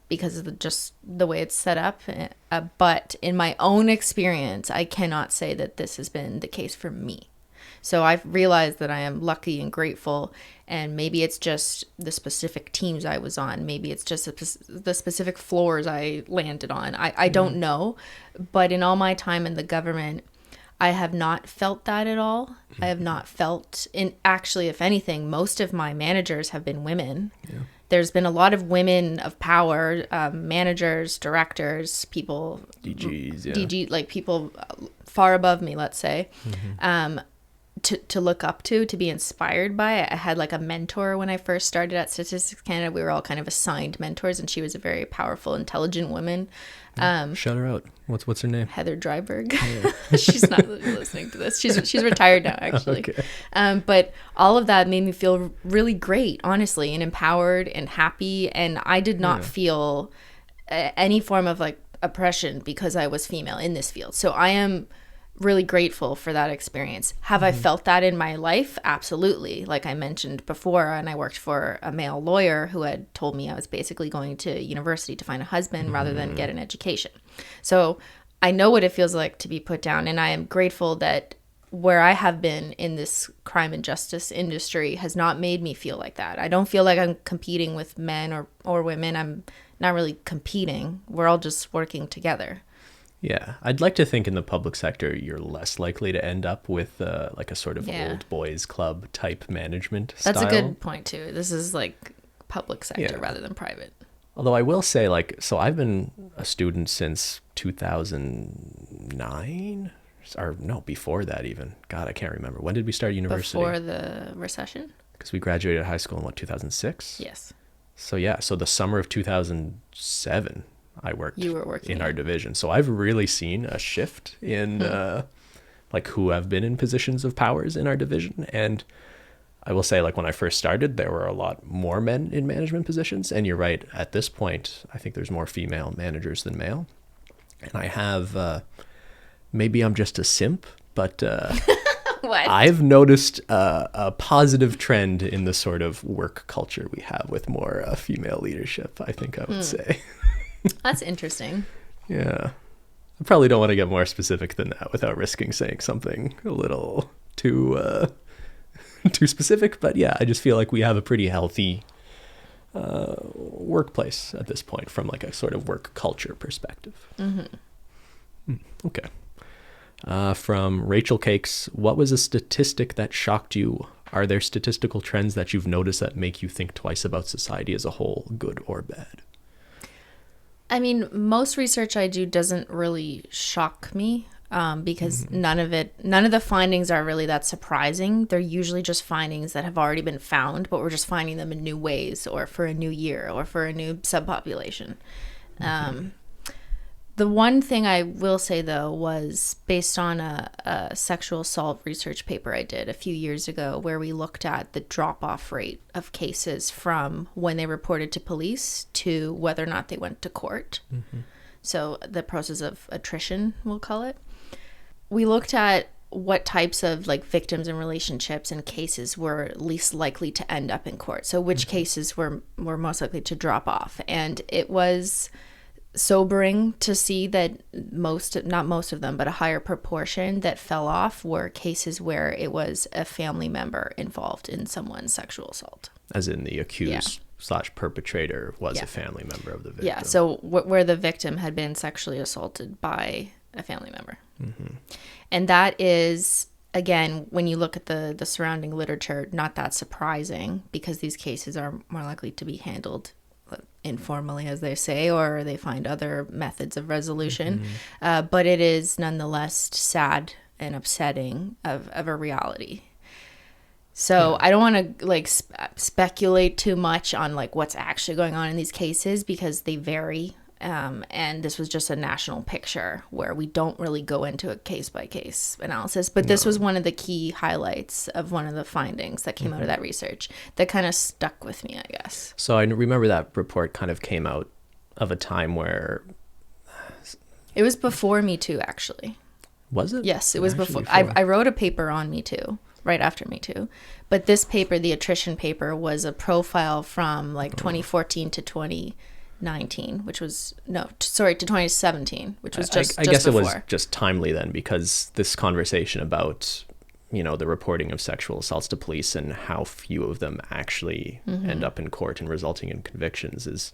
because of just the way it's set up. But in my own experience, I cannot say that this has been the case for me. So I've realized that I am lucky and grateful, and maybe it's just the specific teams I was on. Maybe it's just the specific floors I landed on. I don't know, but in all my time in the government, I have not felt that at all. I have not felt, actually, if anything, most of my managers have been women. Yeah. There's been a lot of women of power, managers, directors, people, DGs, DG, like people far above me, let's say. to look up to be inspired by. I had like a mentor when I first started at Statistics Canada. We were all kind of assigned mentors, and she was a very powerful, intelligent woman. Shout her out. What's her name? Heather Dryberg. Yeah. She's not listening to this. She's retired now, actually. Okay. But all of that made me feel really great, honestly, and empowered and happy. And I did not feel any form of like oppression because I was female in this field. So I am really grateful for that experience. Have I felt that in my life? Absolutely. Like I mentioned before, and I worked for a male lawyer who had told me I was basically going to university to find a husband rather than get an education. So I know what it feels like to be put down, and I am grateful that where I have been in this crime and justice industry has not made me feel like that. I don't feel like I'm competing with men or women. I'm not really competing. We're all just working together. Yeah, I'd like to think in the public sector, you're less likely to end up with like a sort of old boys club type management style. That's a good point too. This is like public sector rather than private. Although I will say, like, so I've been a student since 2009, or no, before that even. God, I can't remember. When did we start university? Before the recession? Because we graduated high school in 2006? Yes. So yeah, so the summer of 2007. I worked in our division. So I've really seen a shift in like who have been in positions of powers in our division. And I will say, like, when I first started, there were a lot more men in management positions. And you're right, at this point, I think there's more female managers than male. And I have, maybe I'm just a simp, but I've noticed a positive trend in the sort of work culture we have with more female leadership, I think I would say. That's interesting. Yeah. I probably don't want to get more specific than that without risking saying something a little too specific. But yeah, I just feel like we have a pretty healthy workplace at this point from like a sort of work culture perspective. Okay. From Rachel Cakes, what was a statistic that shocked you? Are there statistical trends that you've noticed that make you think twice about society as a whole, good or bad? I mean, most research I do doesn't really shock me because none of the findings are really that surprising. They're usually just findings that have already been found, but we're just finding them in new ways or for a new year or for a new subpopulation. The one thing I will say, though, was based on a sexual assault research paper I did a few years ago where we looked at the drop-off rate of cases from when they reported to police to whether or not they went to court. So the process of attrition, we'll call it. We looked at what types of like victims and relationships and cases were least likely to end up in court. So which cases were most likely to drop off. And it was sobering to see that not most of them, but a higher proportion that fell off were cases where it was a family member involved in someone's sexual assault. As in the accused / perpetrator was a family member of the victim. Yeah, so where the victim had been sexually assaulted by a family member. And that is, again, when you look at the surrounding literature, not that surprising because these cases are more likely to be handled informally, as they say, or they find other methods of resolution. But it is nonetheless sad and upsetting of a reality. So I don't want to like speculate too much on like what's actually going on in these cases because they vary. And this was just a national picture where we don't really go into a case-by-case analysis. But this was one of the key highlights of one of the findings that came out of that research that kind of stuck with me, I guess. So I remember that report kind of came out of a time where... It was before Me Too, actually. Was it? Yes, it was before. I wrote a paper on Me Too, right after Me Too. But this paper, the attrition paper, was a profile from like 2014 to 2019, which was to 2017, which was just I guess before. It was just timely then because this conversation about the reporting of sexual assaults to police and how few of them actually end up in court and resulting in convictions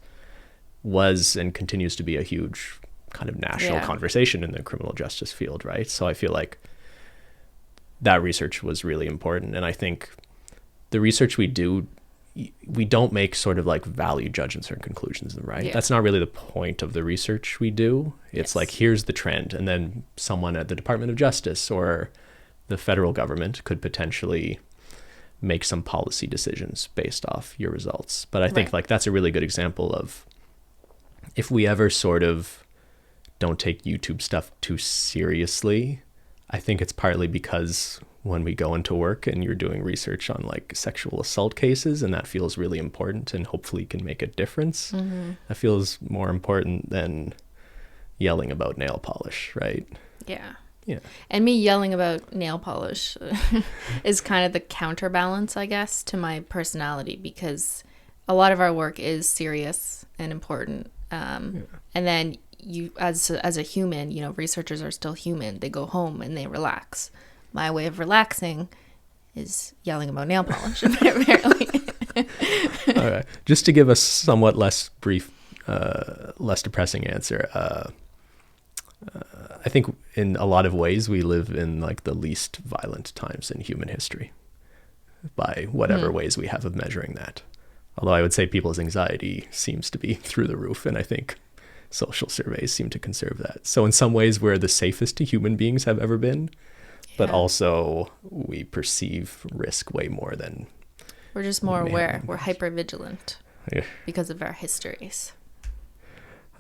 was and continues to be a huge kind of national conversation in the criminal justice field, right? So I feel like that research was really important, and I think the research we don't make sort of like value judgments or conclusions, right? That's not really the point of the research we do. It's like, here's the trend. And then someone at the Department of Justice or the federal government could potentially make some policy decisions based off your results. But I think Right. like that's a really good example of if we ever sort of don't take YouTube stuff too seriously, I think it's partly because when we go into work and you're doing research on like sexual assault cases and that feels really important and hopefully can make a difference, that feels more important than yelling about nail polish, right? Yeah. Yeah. And me yelling about nail polish is kind of the counterbalance, I guess, to my personality, because a lot of our work is serious and important. And then you, as a human, you know, researchers are still human. They go home and they relax. My way of relaxing is yelling about nail polish, apparently. All right. Just to give a somewhat less brief, less depressing answer, I think in a lot of ways we live in like the least violent times in human history by whatever ways we have of measuring that. Although I would say people's anxiety seems to be through the roof, and I think social surveys seem to conserve that. So in some ways we're the safest human beings have ever been, but also we perceive risk way more than... We're just more aware. We're hyper vigilant Yeah. because of our histories.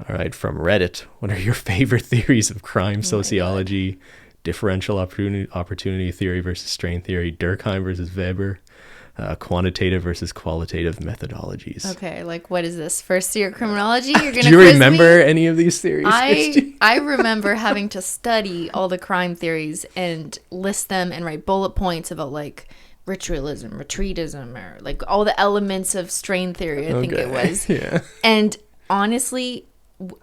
All right, from Reddit, what are your favorite theories of crime sociology? Differential opportunity theory versus strain theory, Durkheim versus Weber, quantitative versus qualitative methodologies. Okay, like what is this? First year criminology? You're gonna Do you quiz remember me? any of these theories, Christine? I remember having to study all the crime theories and list them and write bullet points about like ritualism, retreatism, or like all the elements of strain theory, I think it was. Yeah. And honestly,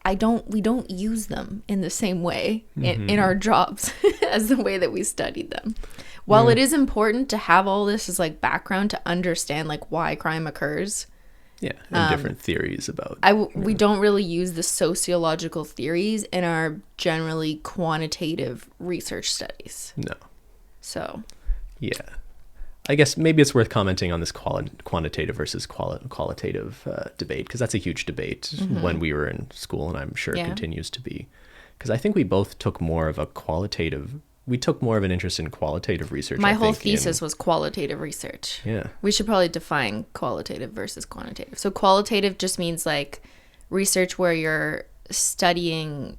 we don't use them in the same way in our jobs as the way that we studied them. While it is important to have all this as like background to understand like why crime occurs, Yeah, and different theories about... we don't really use the sociological theories in our generally quantitative research studies. No. So, Yeah. I guess maybe it's worth commenting on this quantitative versus qualitative debate, because that's a huge debate when we were in school, and I'm sure it continues to be. Because I think we both took more of an interest in qualitative research. my whole thesis was qualitative research. Yeah. We should probably define qualitative versus quantitative. So qualitative just means like research where you're studying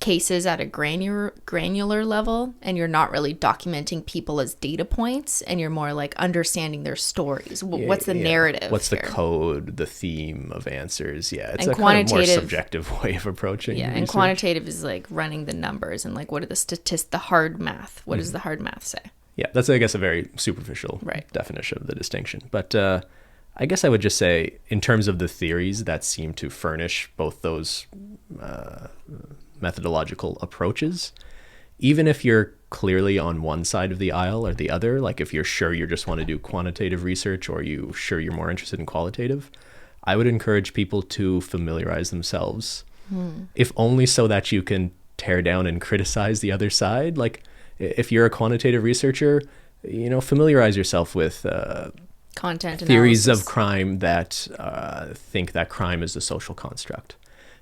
cases at a granular level, and you're not really documenting people as data points, and you're more like understanding their stories. What's the narrative? What's here? the code, the theme of answers? Yeah, it's And a kind of more quantitative- subjective way of approaching Yeah, and research. quantitative is like running the numbers and like what are the hard math? What does the hard math say? Yeah, that's, I guess, a very superficial definition of the distinction. But I guess I would just say, in terms of the theories that seem to furnish both those methodological approaches, even if you're clearly on one side of the aisle or the other, like if you're sure you just want to do quantitative research or you're more interested in qualitative, I would encourage people to familiarize themselves, if only so that you can tear down and criticize the other side. Like if you're a quantitative researcher, you know, familiarize yourself with Content theories analysis. of crime that think that crime is a social construct.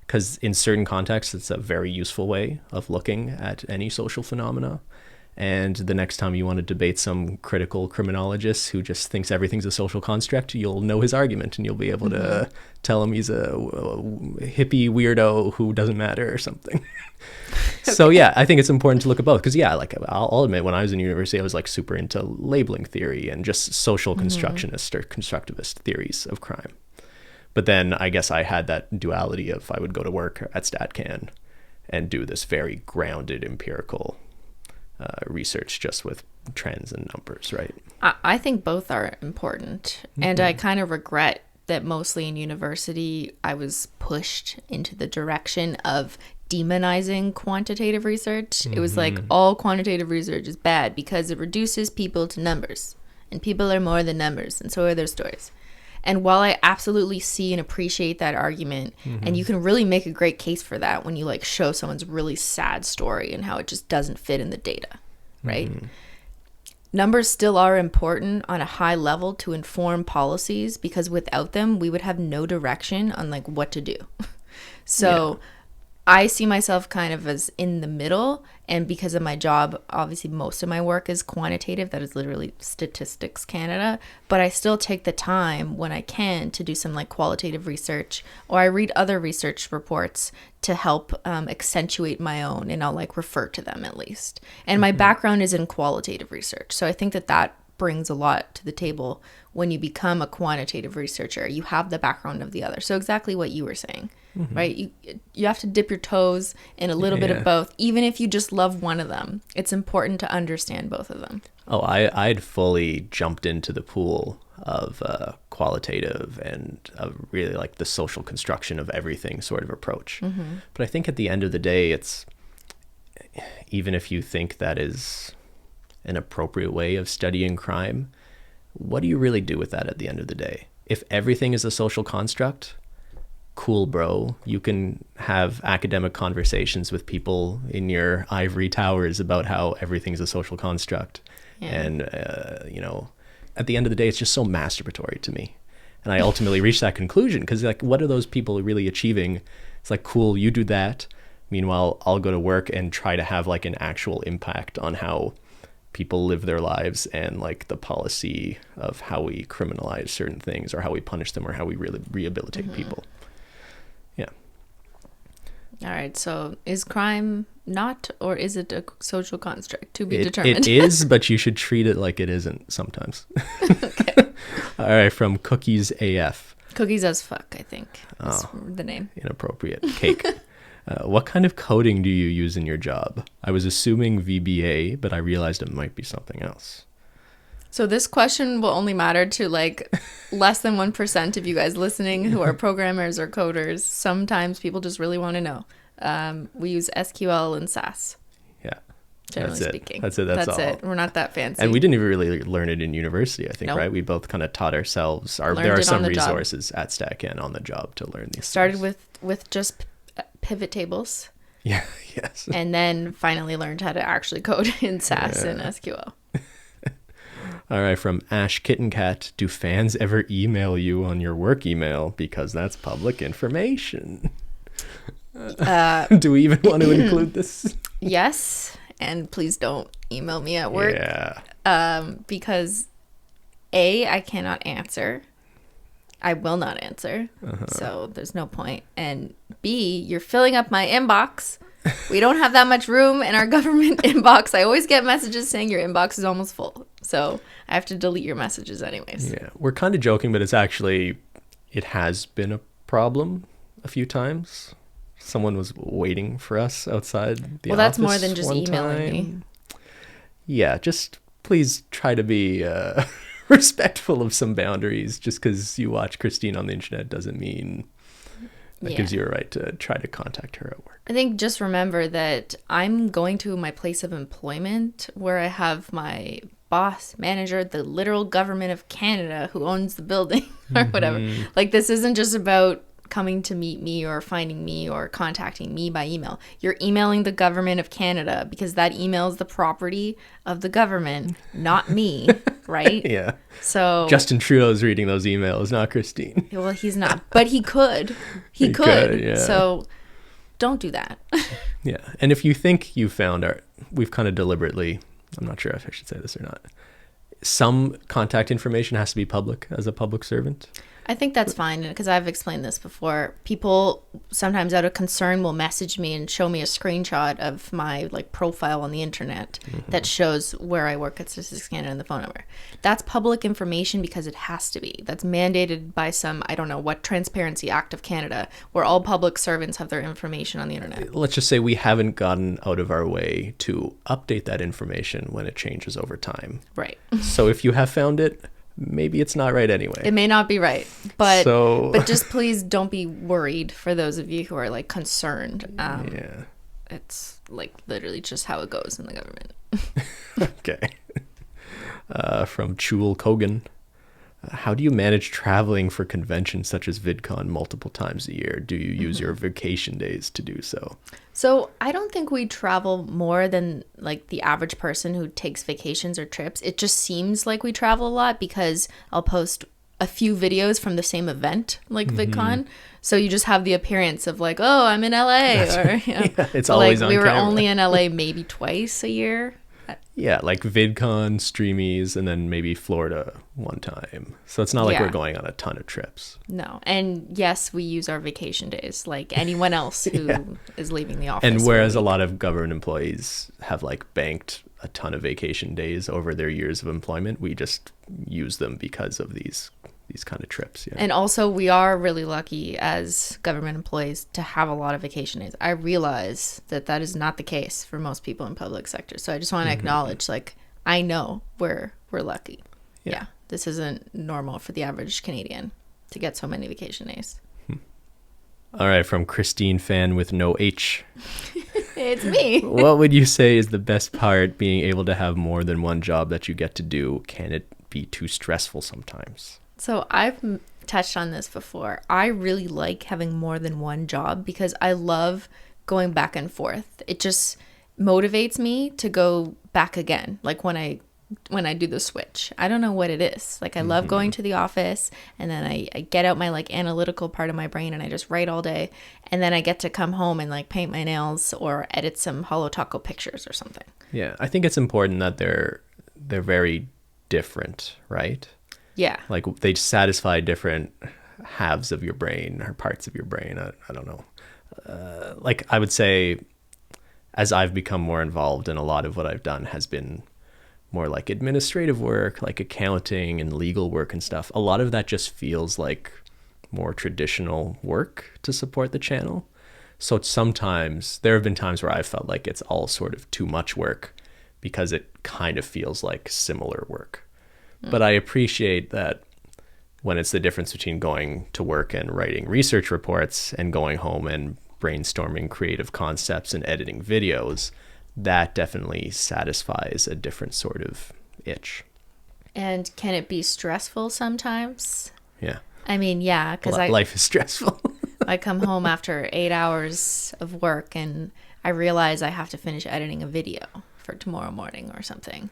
Because in certain contexts, it's a very useful way of looking at any social phenomena. And the next time you want to debate some critical criminologist who just thinks everything's a social construct, you'll know his argument and you'll be able to tell him he's a hippie weirdo who doesn't matter or something. So yeah, I think it's important to look at both. Because yeah, like I'll admit, when I was in university, I was like super into labeling theory and just social constructionist or constructivist theories of crime. But then I guess I had that duality of I would go to work at StatCan and do this very grounded empirical research just with trends and numbers, right? I think both are important. And I kind of regret that mostly in university, I was pushed into the direction of demonizing quantitative research. It was like all quantitative research is bad because it reduces people to numbers, and people are more than numbers, and so are their stories. And while I absolutely see and appreciate that argument, and you can really make a great case for that when you like show someone's really sad story and how it just doesn't fit in the data, right? Numbers still are important on a high level to inform policies, because without them, we would have no direction on like what to do. So I see myself kind of as in the middle, and because of my job, obviously most of my work is quantitative, that is literally Statistics Canada, but I still take the time when I can to do some like qualitative research, or I read other research reports to help accentuate my own, and I'll like refer to them at least. And my background is in qualitative research, so I think that brings a lot to the table when you become a quantitative researcher. You have the background of the other. So exactly what you were saying, right? You have to dip your toes in a little bit of both. Even if you just love one of them, it's important to understand both of them. Oh, I'd fully jumped into the pool of qualitative and really like the social construction of everything sort of approach. But I think at the end of the day, it's, even if you think that is an appropriate way of studying crime, what do you really do with that at the end of the day? If everything is a social construct, cool, bro. You can have academic conversations with people in your ivory towers about how everything's a social construct. Yeah. And, at the end of the day, it's just so masturbatory to me. And I ultimately reached that conclusion because, like, what are those people really achieving? It's like, cool, you do that. Meanwhile, I'll go to work and try to have like an actual impact on how people live their lives and like the policy of how we criminalize certain things or how we punish them or how we really rehabilitate people. Yeah. All right. So is crime not, or is it a social construct to be determined? It is, but you should treat it like it isn't sometimes. Okay. All right. From Cookies AF. Cookies as fuck, I think is the name. Inappropriate. Cake. What kind of coding do you use in your job? I was assuming VBA, but I realized it might be something else. So this question will only matter to like less than 1% of you guys listening who are programmers or coders. Sometimes people just really want to know. We use SQL and SAS. Yeah. Generally speaking. That's it. That's all. It. We're not that fancy. And we didn't even really learn it in university, I think, right? We both kind of taught ourselves. There are some resources at Stack and on the job to learn these Started things. with just pivot tables. Yeah, yes. And then finally learned how to actually code in SAS and SQL. All right, from Ash Kitten Cat, do fans ever email you on your work email? Because that's public information. Do we even want to include this? Yes, and please don't email me at work. Yeah. Because A, I cannot answer. I will not answer. So there's no point. And B, you're filling up my inbox. We don't have that much room in our government inbox. I always get messages saying your inbox is almost full. So I have to delete your messages anyways. Yeah, we're kind of joking, but it has been a problem a few times. Someone was waiting for us outside the office. Well, that's more than just emailing me. Yeah, just please try to be respectful of some boundaries. Just because you watch Cristine on the internet doesn't mean that gives you a right to try to contact her at work. I think just remember that I'm going to my place of employment where I have my boss, manager, the literal government of Canada who owns the building or whatever. Like, this isn't just about coming to meet me or finding me or contacting me by email. You're emailing the government of Canada because that email is the property of the government, not me, right? Yeah. So Justin Trudeau's reading those emails, not Cristine. Well, he's not, but he could. He could. Yeah. So don't do that. Yeah. And if you think you found we've kind of deliberately, I'm not sure if I should say this or not, some contact information has to be public as a public servant. I think that's fine because I've explained this before. People sometimes out of concern will message me and show me a screenshot of my like profile on the internet that shows where I work at Statistics Canada and the phone number. That's public information because it has to be. That's mandated by some, I don't know what, Transparency Act of Canada, where all public servants have their information on the internet. Let's just say we haven't gotten out of our way to update that information when it changes over time. Right. So if you have found it, maybe it's not right anyway. It may not be right, but just please don't be worried for those of you who are like concerned. Yeah. It's like literally just how it goes in the government. Okay. From Chul Kogan. How do you manage traveling for conventions such as VidCon multiple times a year? Do you use your vacation days to do so? So I don't think we travel more than like the average person who takes vacations or trips. It just seems like we travel a lot because I'll post a few videos from the same event, like VidCon. So you just have the appearance of like, oh, I'm in LA, or you know, Yeah, it's always like on we were camera. only in LA maybe twice a year. Yeah, like VidCon, Streamies, and then maybe Florida one time. So it's not like Yeah. we're going on a ton of trips. No, and yes, we use our vacation days like anyone else who is leaving the office. And for whereas a week. lot of government employees have like banked a ton of vacation days over their years of employment, we just use them because of these kind of trips. Yeah. And also, we are really lucky as government employees to have a lot of vacation days. I realize that that is not the case for most people in public sector. So I just want to acknowledge, like, I know we're lucky. Yeah. This isn't normal for the average Canadian to get so many vacation days. All right, from Cristine fan with no H. It's me. What would you say is the best part being able to have more than one job that you get to do? Can it be too stressful sometimes? So I've touched on this before. I really like having more than one job because I love going back and forth. It just motivates me to go back again. Like when I do the switch, I don't know what it is. Like I love going to the office, and then I get out my like analytical part of my brain and I just write all day. And then I get to come home and like paint my nails or edit some holo taco pictures or something. Yeah, I think it's important that they're very different, right? Yeah. Like they satisfy different halves of your brain or parts of your brain. I don't know. Like I would say, as I've become more involved in a lot of what I've done has been more like administrative work, like accounting and legal work and stuff. A lot of that just feels like more traditional work to support the channel. So sometimes there have been times where I felt like it's all sort of too much work because it kind of feels like similar work. But I appreciate that when it's the difference between going to work and writing research reports and going home and brainstorming creative concepts and editing videos, that definitely satisfies a different sort of itch. And can it be stressful sometimes? Yeah. I mean, yeah, because Life is stressful. I come home after 8 hours of work and I realize I have to finish editing a video for tomorrow morning or something.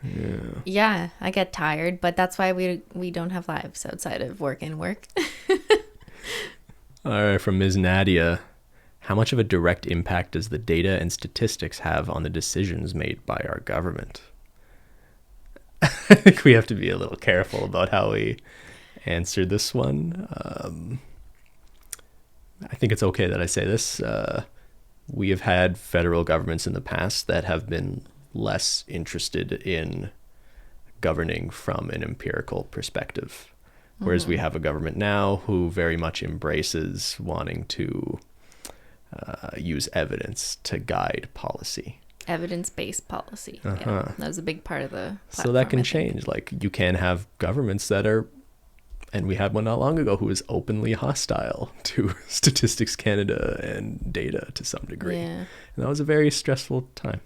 Yeah, I get tired, but that's why we don't have lives outside of work and work. All right, from Ms. Nadia, how much of a direct impact does the data and statistics have on the decisions made by our government? I think we have to be a little careful about how we answer this one. I think it's okay that I say this. We have had federal governments in the past that have been less interested in governing from an empirical perspective, whereas we have a government now who very much embraces wanting to use evidence to guide policy. Evidence-based policy. Yeah, that was a big part of the platform, So that can I think. change. Like you can have governments that are, and we had one not long ago who was openly hostile to Statistics Canada and data to some degree. Yeah. And that was a very stressful time.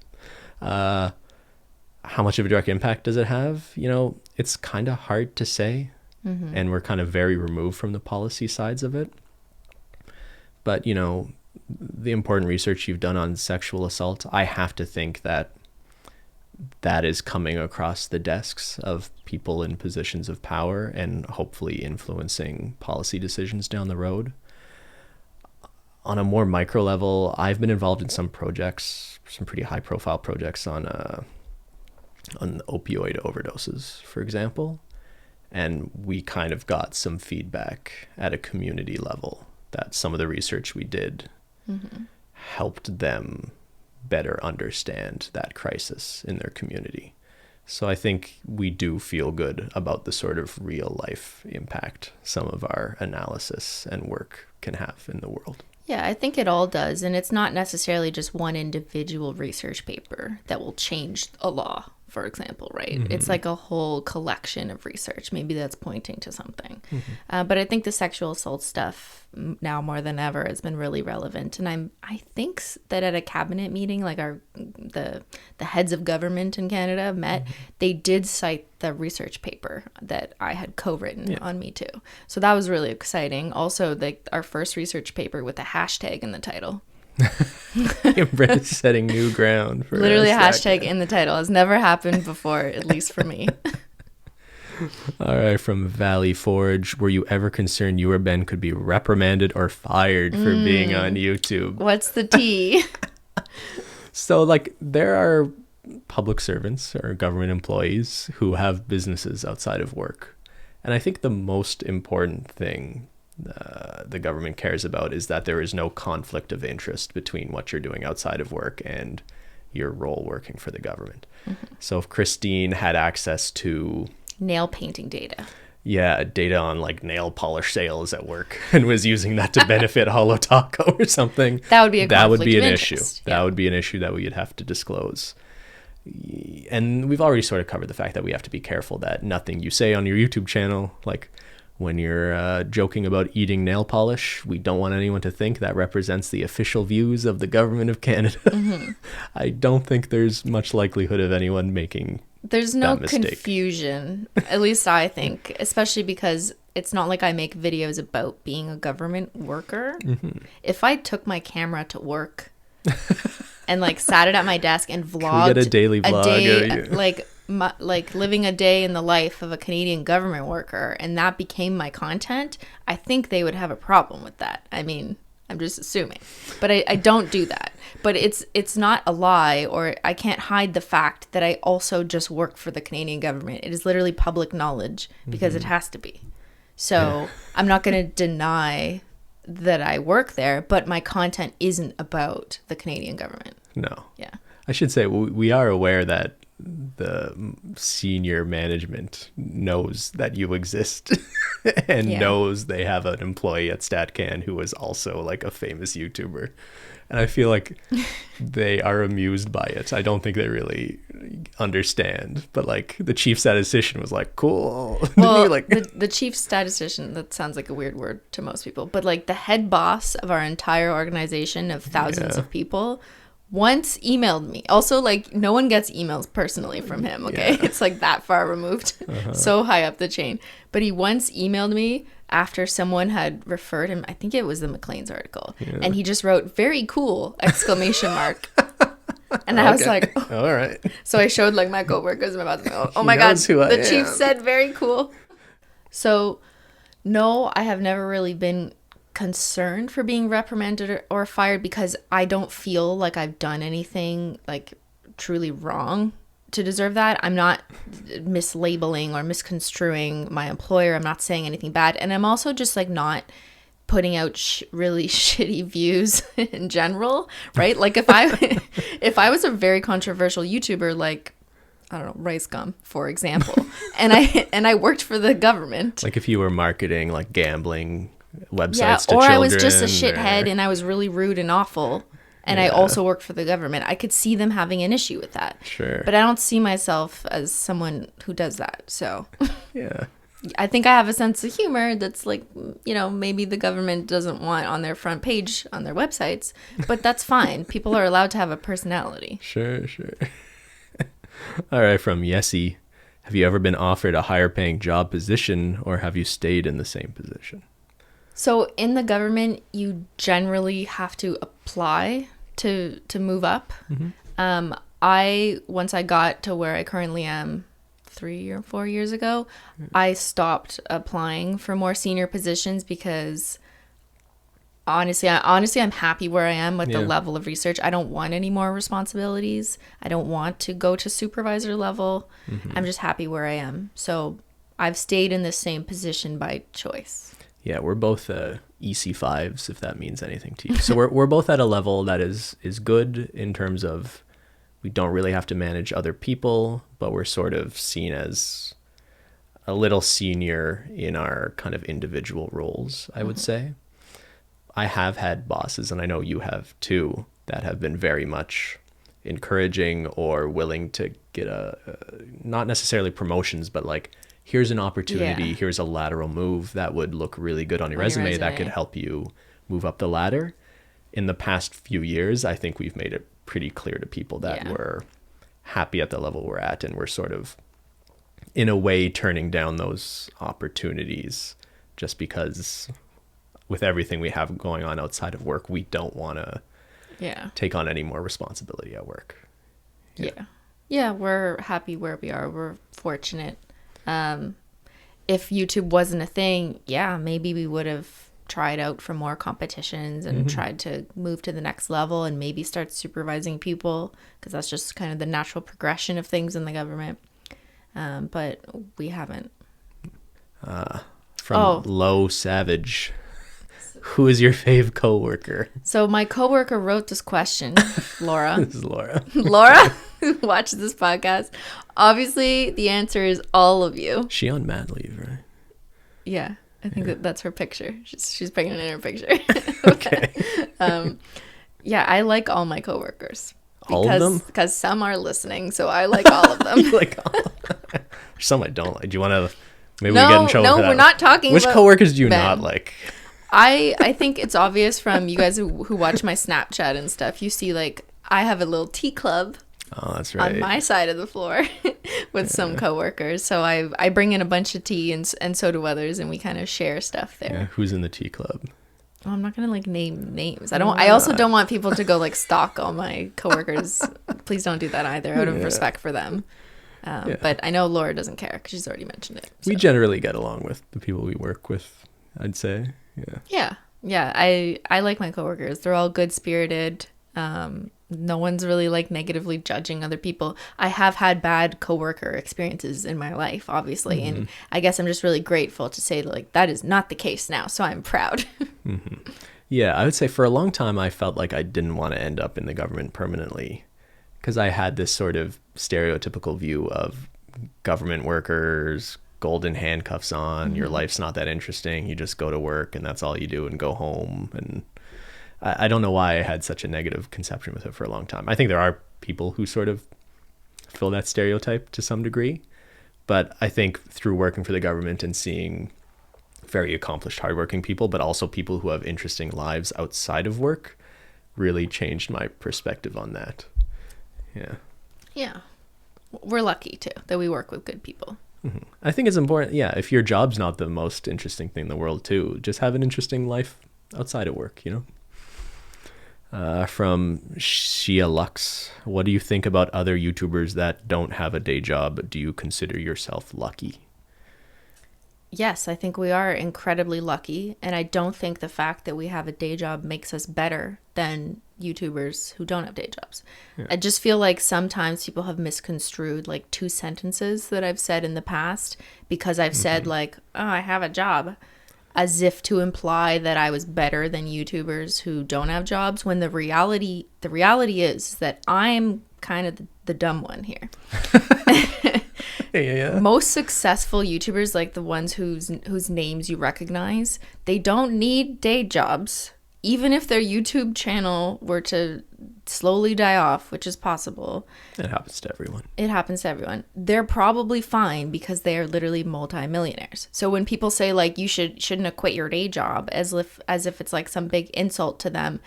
How much of a direct impact does it have? You know, it's kind of hard to say. And we're kind of very removed from the policy sides of it. But, you know, the important research you've done on sexual assault, I have to think that that is coming across the desks of people in positions of power and hopefully influencing policy decisions down the road. On a more micro level, I've been involved in some projects, some pretty high profile projects on opioid overdoses, for example. And we kind of got some feedback at a community level that some of the research we did helped them better understand that crisis in their community. So I think we do feel good about the sort of real life impact some of our analysis and work can have in the world. Yeah, I think it all does. And it's not necessarily just one individual research paper that will change a law, for example, right? It's like a whole collection of research. Maybe that's pointing to something. But I think the sexual assault stuff now more than ever has been really relevant. And I think that at a cabinet meeting, like the heads of government in Canada met, they did cite the research paper that I had co-written on Me Too. So that was really exciting. Also, our first research paper with a hashtag in the title. Brett setting new ground for Literally a us. hashtag in the title has never happened before, at least for me. All right, from Valley Forge, were you ever concerned you or Ben could be reprimanded or fired for being on YouTube? What's the tea? So, like, there are public servants or government employees who have businesses outside of work. And I think the most important thing the government cares about is that there is no conflict of interest between what you're doing outside of work and your role working for the government. So if Cristine had access to Nail painting data. data on like nail polish sales at work and was using that to benefit Holo Taco or something, That would be a that would be conflict an of issue. interest. That would be an issue that we'd have to disclose. And we've already sort of covered the fact that we have to be careful that nothing you say on your YouTube channel, like when you're joking about eating nail polish, we don't want anyone to think that represents the official views of the government of Canada. I don't think there's much likelihood of anyone making There's no that mistake. confusion, at least I think, especially because it's not like I make videos about being a government worker. If I took my camera to work and like sat it at my desk and vlogged get a daily vlog? day, like living a day in the life of a Canadian government worker, and that became my content, I think they would have a problem with that. I mean, I'm just assuming, but I don't do that. But it's not a lie, or I can't hide the fact that I also just work for the Canadian government. It is literally public knowledge because it has to be. So I'm not going to deny that I work there, but my content isn't about the Canadian government. No. Yeah. I should say we are aware that the senior management knows that you exist and knows they have an employee at StatCan who is also like a famous YouTuber. And I feel like they are amused by it. I don't think they really understand. But like the chief statistician was like, cool. Well, like, the chief statistician, that sounds like a weird word to most people, but like the head boss of our entire organization of thousands of people once emailed me. Also, like, no one gets emails personally from him, okay? It's like that far removed, so high up the chain. But he once emailed me after someone had referred him, I think it was the McLean's article, and he just wrote, "Very cool!" exclamation mark. And I was like, oh. All right. So I showed like my coworkers, and I'm about to go, oh my God, the chief said very cool. So no, I have never really been concerned for being reprimanded or fired because I don't feel like I've done anything like truly wrong to deserve that. I'm not mislabeling or misconstruing my employer. I'm not saying anything bad. And I'm also just like not putting out really shitty views in general, right? Like if I was a very controversial YouTuber, like, I don't know, Rice Gum, for example, and I worked for the government. Like if you were marketing like gambling websites to or children. I was just a shithead and I was really rude and awful, and I also worked for the government. I could see them having an issue with that. Sure. But I don't see myself as someone who does that. So Yeah. I think I have a sense of humor that's like, you know, maybe the government doesn't want on their front page on their websites, but that's fine. People are allowed to have a personality. Sure. All right, from Yessie. Have you ever been offered a higher paying job position, or have you stayed in the same position? So in the government, you generally have to apply to move up. Once I got to where I currently am 3 or 4 years ago, I stopped applying for more senior positions because honestly, I'm happy where I am with the level of research. I don't want any more responsibilities. I don't want to go to supervisor level. I'm just happy where I am. So I've stayed in the same position by choice. Yeah, we're both EC5s, if that means anything to you. So we're both at a level that is good in terms of we don't really have to manage other people, but we're sort of seen as a little senior in our kind of individual roles, I would say. I have had bosses, and I know you have too, that have been very much encouraging or willing to get not necessarily promotions, but like, here's an opportunity, here's a lateral move that would look really good on your resume that could help you move up the ladder. In the past few years, I think we've made it pretty clear to people that we're happy at the level we're at, and we're sort of, in a way, turning down those opportunities just because with everything we have going on outside of work, we don't want to take on any more responsibility at work. Yeah, we're happy where we are. We're fortunate. if YouTube wasn't a thing, yeah, maybe we would have tried out for more competitions and tried to move to the next level and maybe start supervising people, because that's just kind of the natural progression of things in the government. But we haven't. From Low Savage, who is your fave coworker? So my coworker wrote this question, Laura. This is Laura. Laura, who watches this podcast. Obviously, the answer is all of you. She on mat leave, right? Yeah, I think that's her picture. She's pregnant in her picture. Okay. Yeah, I like all my coworkers. All of them? Because some are listening, so I like all of them. You like all of them? Some I don't like. Do you want to... Maybe we get in trouble for that. No, we're not talking Which about coworkers do you Ben. not like? I think it's obvious from you guys who watch my Snapchat and stuff. You see, like, I have a little tea club. Oh, that's right. On my side of the floor with some coworkers. So I bring in a bunch of tea and so do others, and we kind of share stuff there. Yeah, who's in the tea club? Oh, I'm not gonna like name names. I also don't want people to go like stalk all my coworkers. Please don't do that either, out of respect for them. But I know Laura doesn't care because she's already mentioned it. So. We generally get along with the people we work with, I'd say. Yeah. I like my coworkers. They're all good spirited. No one's really like negatively judging other people. I have had bad coworker experiences in my life, obviously, and I guess I'm just really grateful to say like that is not the case now. So I'm proud. Yeah, I would say for a long time I felt like I didn't want to end up in the government permanently, because I had this sort of stereotypical view of government workers, golden handcuffs on, your life's not that interesting, you just go to work and that's all you do and go home. And I don't know why I had such a negative conception with it for a long time. I think there are people who sort of fill that stereotype to some degree, but I think through working for the government and seeing very accomplished, hardworking people, but also people who have interesting lives outside of work, really changed my perspective on that. Yeah. We're lucky too that we work with good people. I think it's important, if your job's not the most interesting thing in the world too, just have an interesting life outside of work, From Shia Lux, what do you think about other YouTubers that don't have a day job? Do you consider yourself lucky? Yes, I think we are incredibly lucky, and I don't think the fact that we have a day job makes us better than YouTubers who don't have day jobs. Yeah. I just feel like sometimes people have misconstrued like 2 sentences that I've said in the past, because I've said like, oh, I have a job, as if to imply that I was better than YouTubers who don't have jobs, when the reality is that I'm kind of the dumb one here. Yeah. Most successful YouTubers, like the ones whose names you recognize, they don't need day jobs. Even if their YouTube channel were to slowly die off, which is possible. It happens to everyone. They're probably fine because they are literally multimillionaires. So when people say like you shouldn't have quit your day job, as if it's like some big insult to them,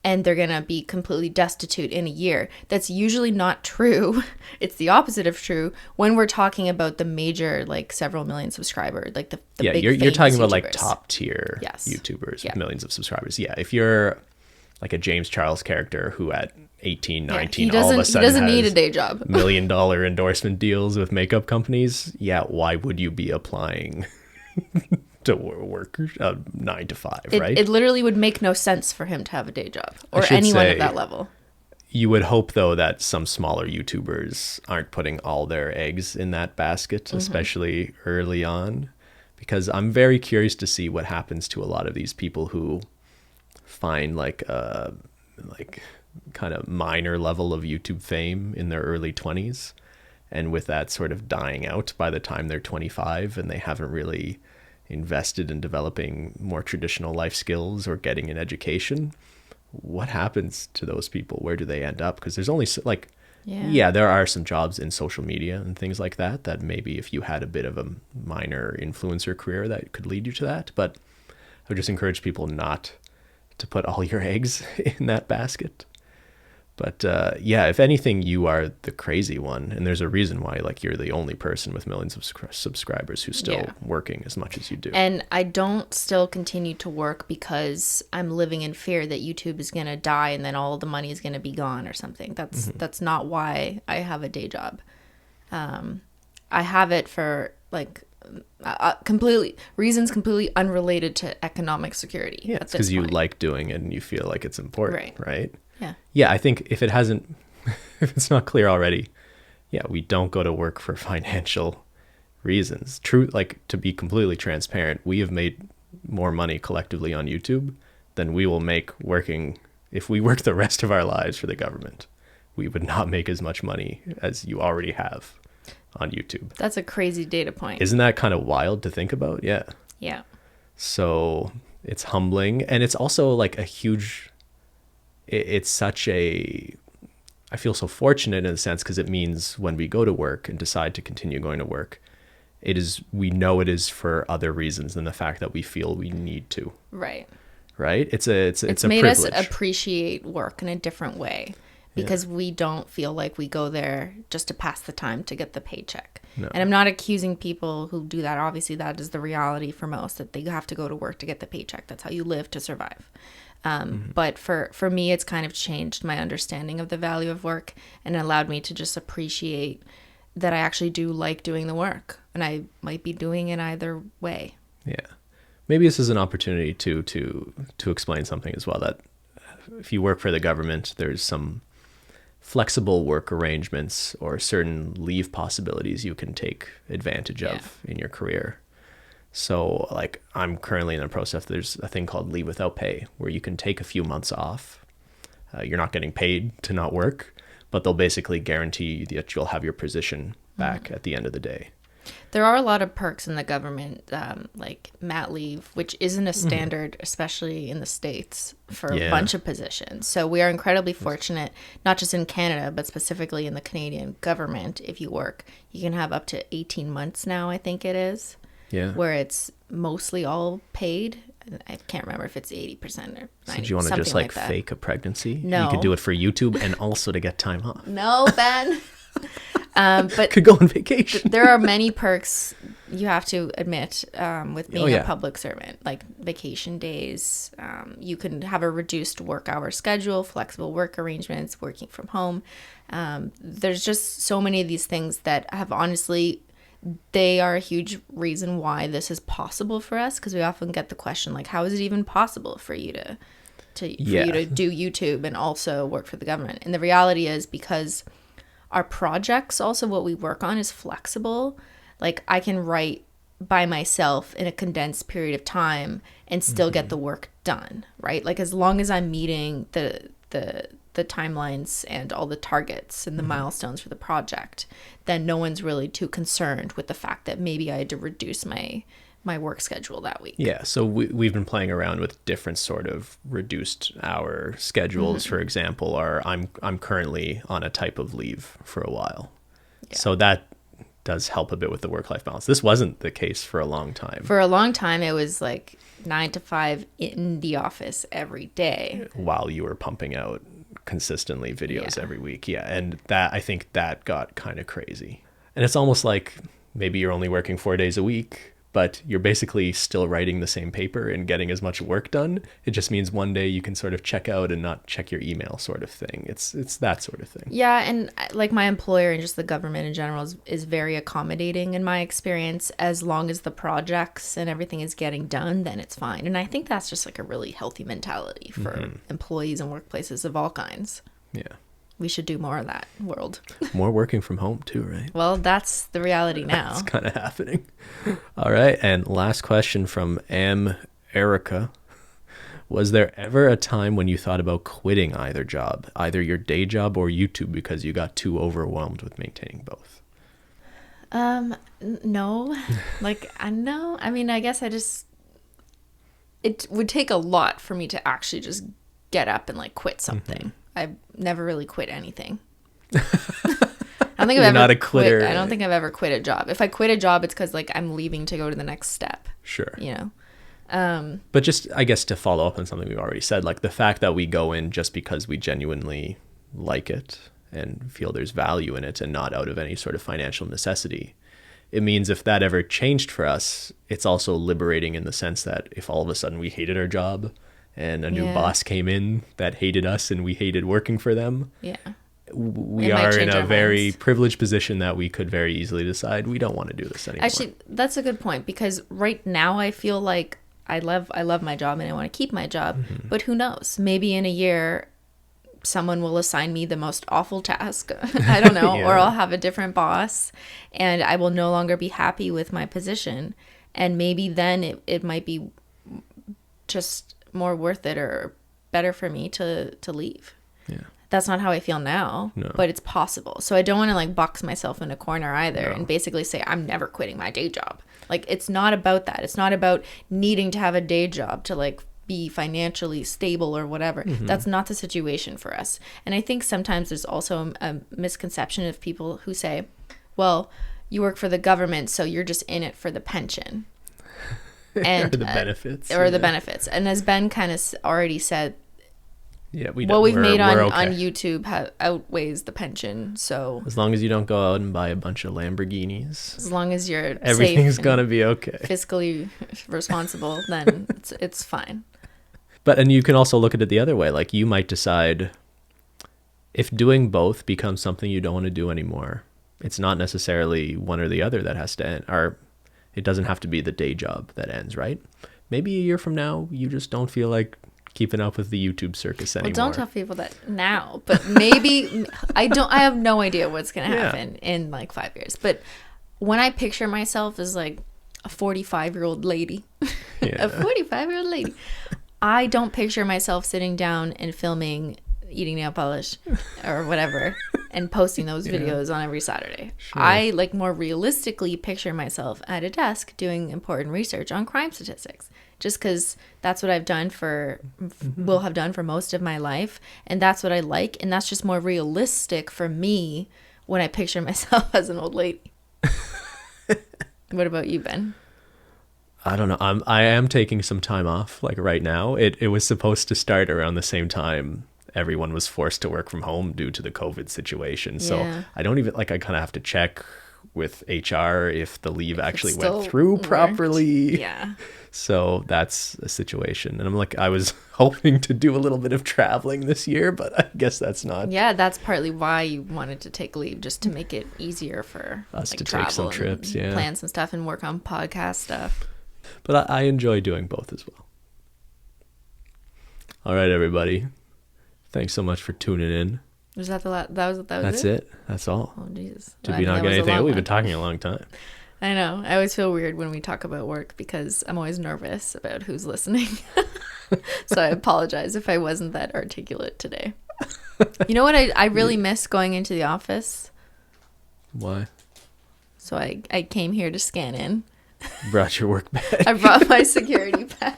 and they're going to be completely destitute in a year, that's usually not true. It's the opposite of true when we're talking about the major, like several million subscribers, like the big you're talking about YouTubers. Like top tier YouTubers with millions of subscribers. Yeah, if you're like a James Charles character who at 18, 19, all of a sudden he doesn't need a day job. $1 million endorsement deals with makeup companies, why would you be applying to work 9 to 5, right? It literally would make no sense for him to have a day job, or anyone at that level. You would hope, though, that some smaller YouTubers aren't putting all their eggs in that basket, especially early on, because I'm very curious to see what happens to a lot of these people who find like kind of minor level of YouTube fame in their early 20s, and with that sort of dying out by the time they're 25 and they haven't really invested in developing more traditional life skills or getting an education. What happens to those people? Where do they end up? Because there's only there are some jobs in social media and things like that maybe if you had a bit of a minor influencer career that could lead you to that. But I would just encourage people not to put all your eggs in that basket. But if anything, you are the crazy one, and there's a reason why like you're the only person with millions of subscribers who's still working as much as you do. And I don't still continue to work because I'm living in fear that YouTube is going to die and then all the money is going to be gone or something. That's not why I have a day job. I have it for like reasons completely unrelated to economic security. Yeah, it's because you like doing it and you feel like it's important, right? Yeah. Yeah, I think if it hasn't, if it's not clear already, yeah, we don't go to work for financial reasons. True, like to be completely transparent, we have made more money collectively on YouTube than we will make working, if we work the rest of our lives for the government. We would not make as much money as you already have on YouTube. That's a crazy data point. Isn't that kind of wild to think about? Yeah. Yeah. So it's humbling. And it's also like a huge, it's such a, I feel so fortunate in a sense because it means when we go to work and decide to continue going to work, it is, we know it is for other reasons than the fact that we feel we need to. Right. Right? It's a made privilege. us appreciate work in a different way because we don't feel like we go there just to pass the time to get the paycheck. No. And I'm not accusing people who do that. Obviously, that is the reality for most, that they have to go to work to get the paycheck. That's how you live to survive. But for me, it's kind of changed my understanding of the value of work and allowed me to just appreciate that I actually do like doing the work, and I might be doing it either way. Yeah. Maybe this is an opportunity to explain something as well, that if you work for the government, there's some flexible work arrangements or certain leave possibilities you can take advantage of in your career. So like I'm currently in the process, there's a thing called leave without pay where you can take a few months off. You're not getting paid to not work, but they'll basically guarantee that you'll have your position back at the end of the day. There are a lot of perks in the government, like mat leave, which isn't a standard, especially in the States, for a bunch of positions. So we are incredibly fortunate, not just in Canada, but specifically in the Canadian government. If you work, you can have up to 18 months now, I think it is, where it's mostly all paid. I can't remember if it's 80% or 90%. So do you want to just like fake a pregnancy? No. You could do it for YouTube and also to get time off. No, Ben. But could go on vacation. There are many perks, you have to admit, with being a public servant, like vacation days. You can have a reduced work hour schedule, flexible work arrangements, working from home. There's just so many of these things that have honestly, they are a huge reason why this is possible for us, because we often get the question, like, how is it even possible for you to do YouTube and also work for the government? And the reality is, because our projects, also what we work on, is flexible. Like I can write by myself in a condensed period of time and still get the work done, right? Like as long as I'm meeting the timelines and all the targets and the milestones for the project, then no one's really too concerned with the fact that maybe I had to reduce my work schedule that week. Yeah, so we've been playing around with different sort of reduced hour schedules. For example, or I'm currently on a type of leave for a while. Yeah. So that does help a bit with the work-life balance. This wasn't the case for a long time. For a long time, it was like 9 to 5 in the office every day. While you were pumping out consistently videos every week. Yeah, and that, I think that got kind of crazy. And it's almost like maybe you're only working 4 days a week, but you're basically still writing the same paper and getting as much work done. It just means one day you can sort of check out and not check your email sort of thing. It's that sort of thing. Yeah, and like my employer and just the government in general is very accommodating in my experience. As long as the projects and everything is getting done, then it's fine. And I think that's just like a really healthy mentality for employees and workplaces of all kinds. Yeah. We should do more of that world. More working from home too, right? Well, that's the reality now. It's kind of happening. All right. And last question from Erica. Was there ever a time when you thought about quitting either job, either your day job or YouTube, because you got too overwhelmed with maintaining both? No. No. I mean, I guess it would take a lot for me to actually just get up and like quit something. I've never really quit anything. I don't think I've ever quit. I don't think I've ever quit a job. If I quit a job, it's because like I'm leaving to go to the next step. Sure. You know. But just, I guess, to follow up on something we've already said, like the fact that we go in just because we genuinely like it and feel there's value in it and not out of any sort of financial necessity. It means if that ever changed for us, it's also liberating in the sense that if all of a sudden we hated our job and a new boss came in that hated us and we hated working for them, we It might are in change a our very minds. privileged position that we could very easily decide we don't want to do this anymore. Actually, that's a good point, because right now I feel like I love my job and I want to keep my job, but who knows? Maybe in a year someone will assign me the most awful task. I don't know, or Yeah. I'll have a different boss and I will no longer be happy with my position, and maybe then it might be just more worth it or better for me to leave. Yeah. That's not how I feel now, No. but it's possible. So I don't want to like box myself in a corner either No. and basically say I'm never quitting my day job. Like, it's not about that. It's not about needing to have a day job to like be financially stable or whatever. That's not the situation for us. And I think sometimes there's also a misconception of people who say, well, you work for the government, so you're just in it for the pension. And Or the benefits. or the Yeah. benefits. And as Ben kind of already said, Yeah, what we've made we're on YouTube outweighs the pension. So As long as you don't go out and buy a bunch of Lamborghinis, as long as you're everything's safe gonna and be okay. fiscally responsible, then it's fine. And you can also look at it the other way. Like, you might decide if doing both becomes something you don't want to do anymore. It's not necessarily one or the other that has to end, or it doesn't have to be the day job that ends, right? Maybe a year from now, you just don't feel like keeping up with the YouTube circus anymore. Well, don't tell people that now, but maybe I have no idea what's going to Yeah. happen in like 5 years. But when I picture myself as like a 45-year-old lady, Yeah. a 45-year-old lady, I don't picture myself sitting down and filming, eating nail polish or whatever and posting those videos on every Saturday. Sure. I like more realistically picture myself at a desk doing important research on crime statistics, just because that's what I've done will have done for most of my life. And that's what I like. And that's just more realistic for me when I picture myself as an old lady. What about you, Ben? I don't know. I am taking some time off, like right now. It was supposed to start around the same time everyone was forced to work from home due to the COVID situation. So Yeah. I don't even, like, I kind of have to check with HR if the leave actually went still through worked. properly. Yeah. So that's a situation. And I'm like, I was hoping to do a little bit of traveling this year, but I guess that's not Yeah, that's partly why you wanted to take leave, just to make it easier for us like, to take some travel trips. and Yeah. plan some stuff and work on podcast stuff. But I enjoy doing both as well. All right, everybody. Thanks so much for tuning in. Was that the that was That's it. That's all. Oh Jesus! Did I we mean, not that get was a anything? long We've been one. talking a long time. I know. I always feel weird when we talk about work because I'm always nervous about who's listening. So I apologize if I wasn't that articulate today. You know what? I really miss going into the office. Why? So I came here to scan in. Brought your work bag. I brought my security pass.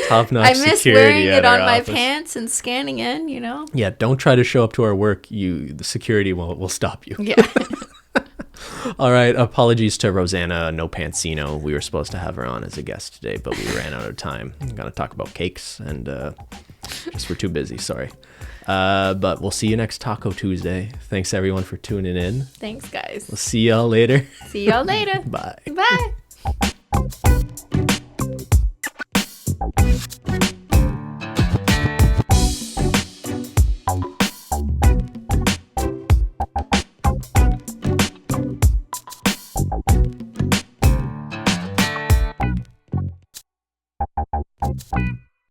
Top notch I miss security wearing at it our on my office. pants and scanning in, you know? Yeah, don't try to show up to our work. The security will stop you. Yeah. All right. Apologies to Rosanna No Pansino. We were supposed to have her on as a guest today, but we ran out of time. Got to talk about cakes and just we're too busy. Sorry. But we'll see you next Taco Tuesday. Thanks everyone for tuning in. Thanks, guys. We'll see y'all later. See y'all later. Bye. Bye.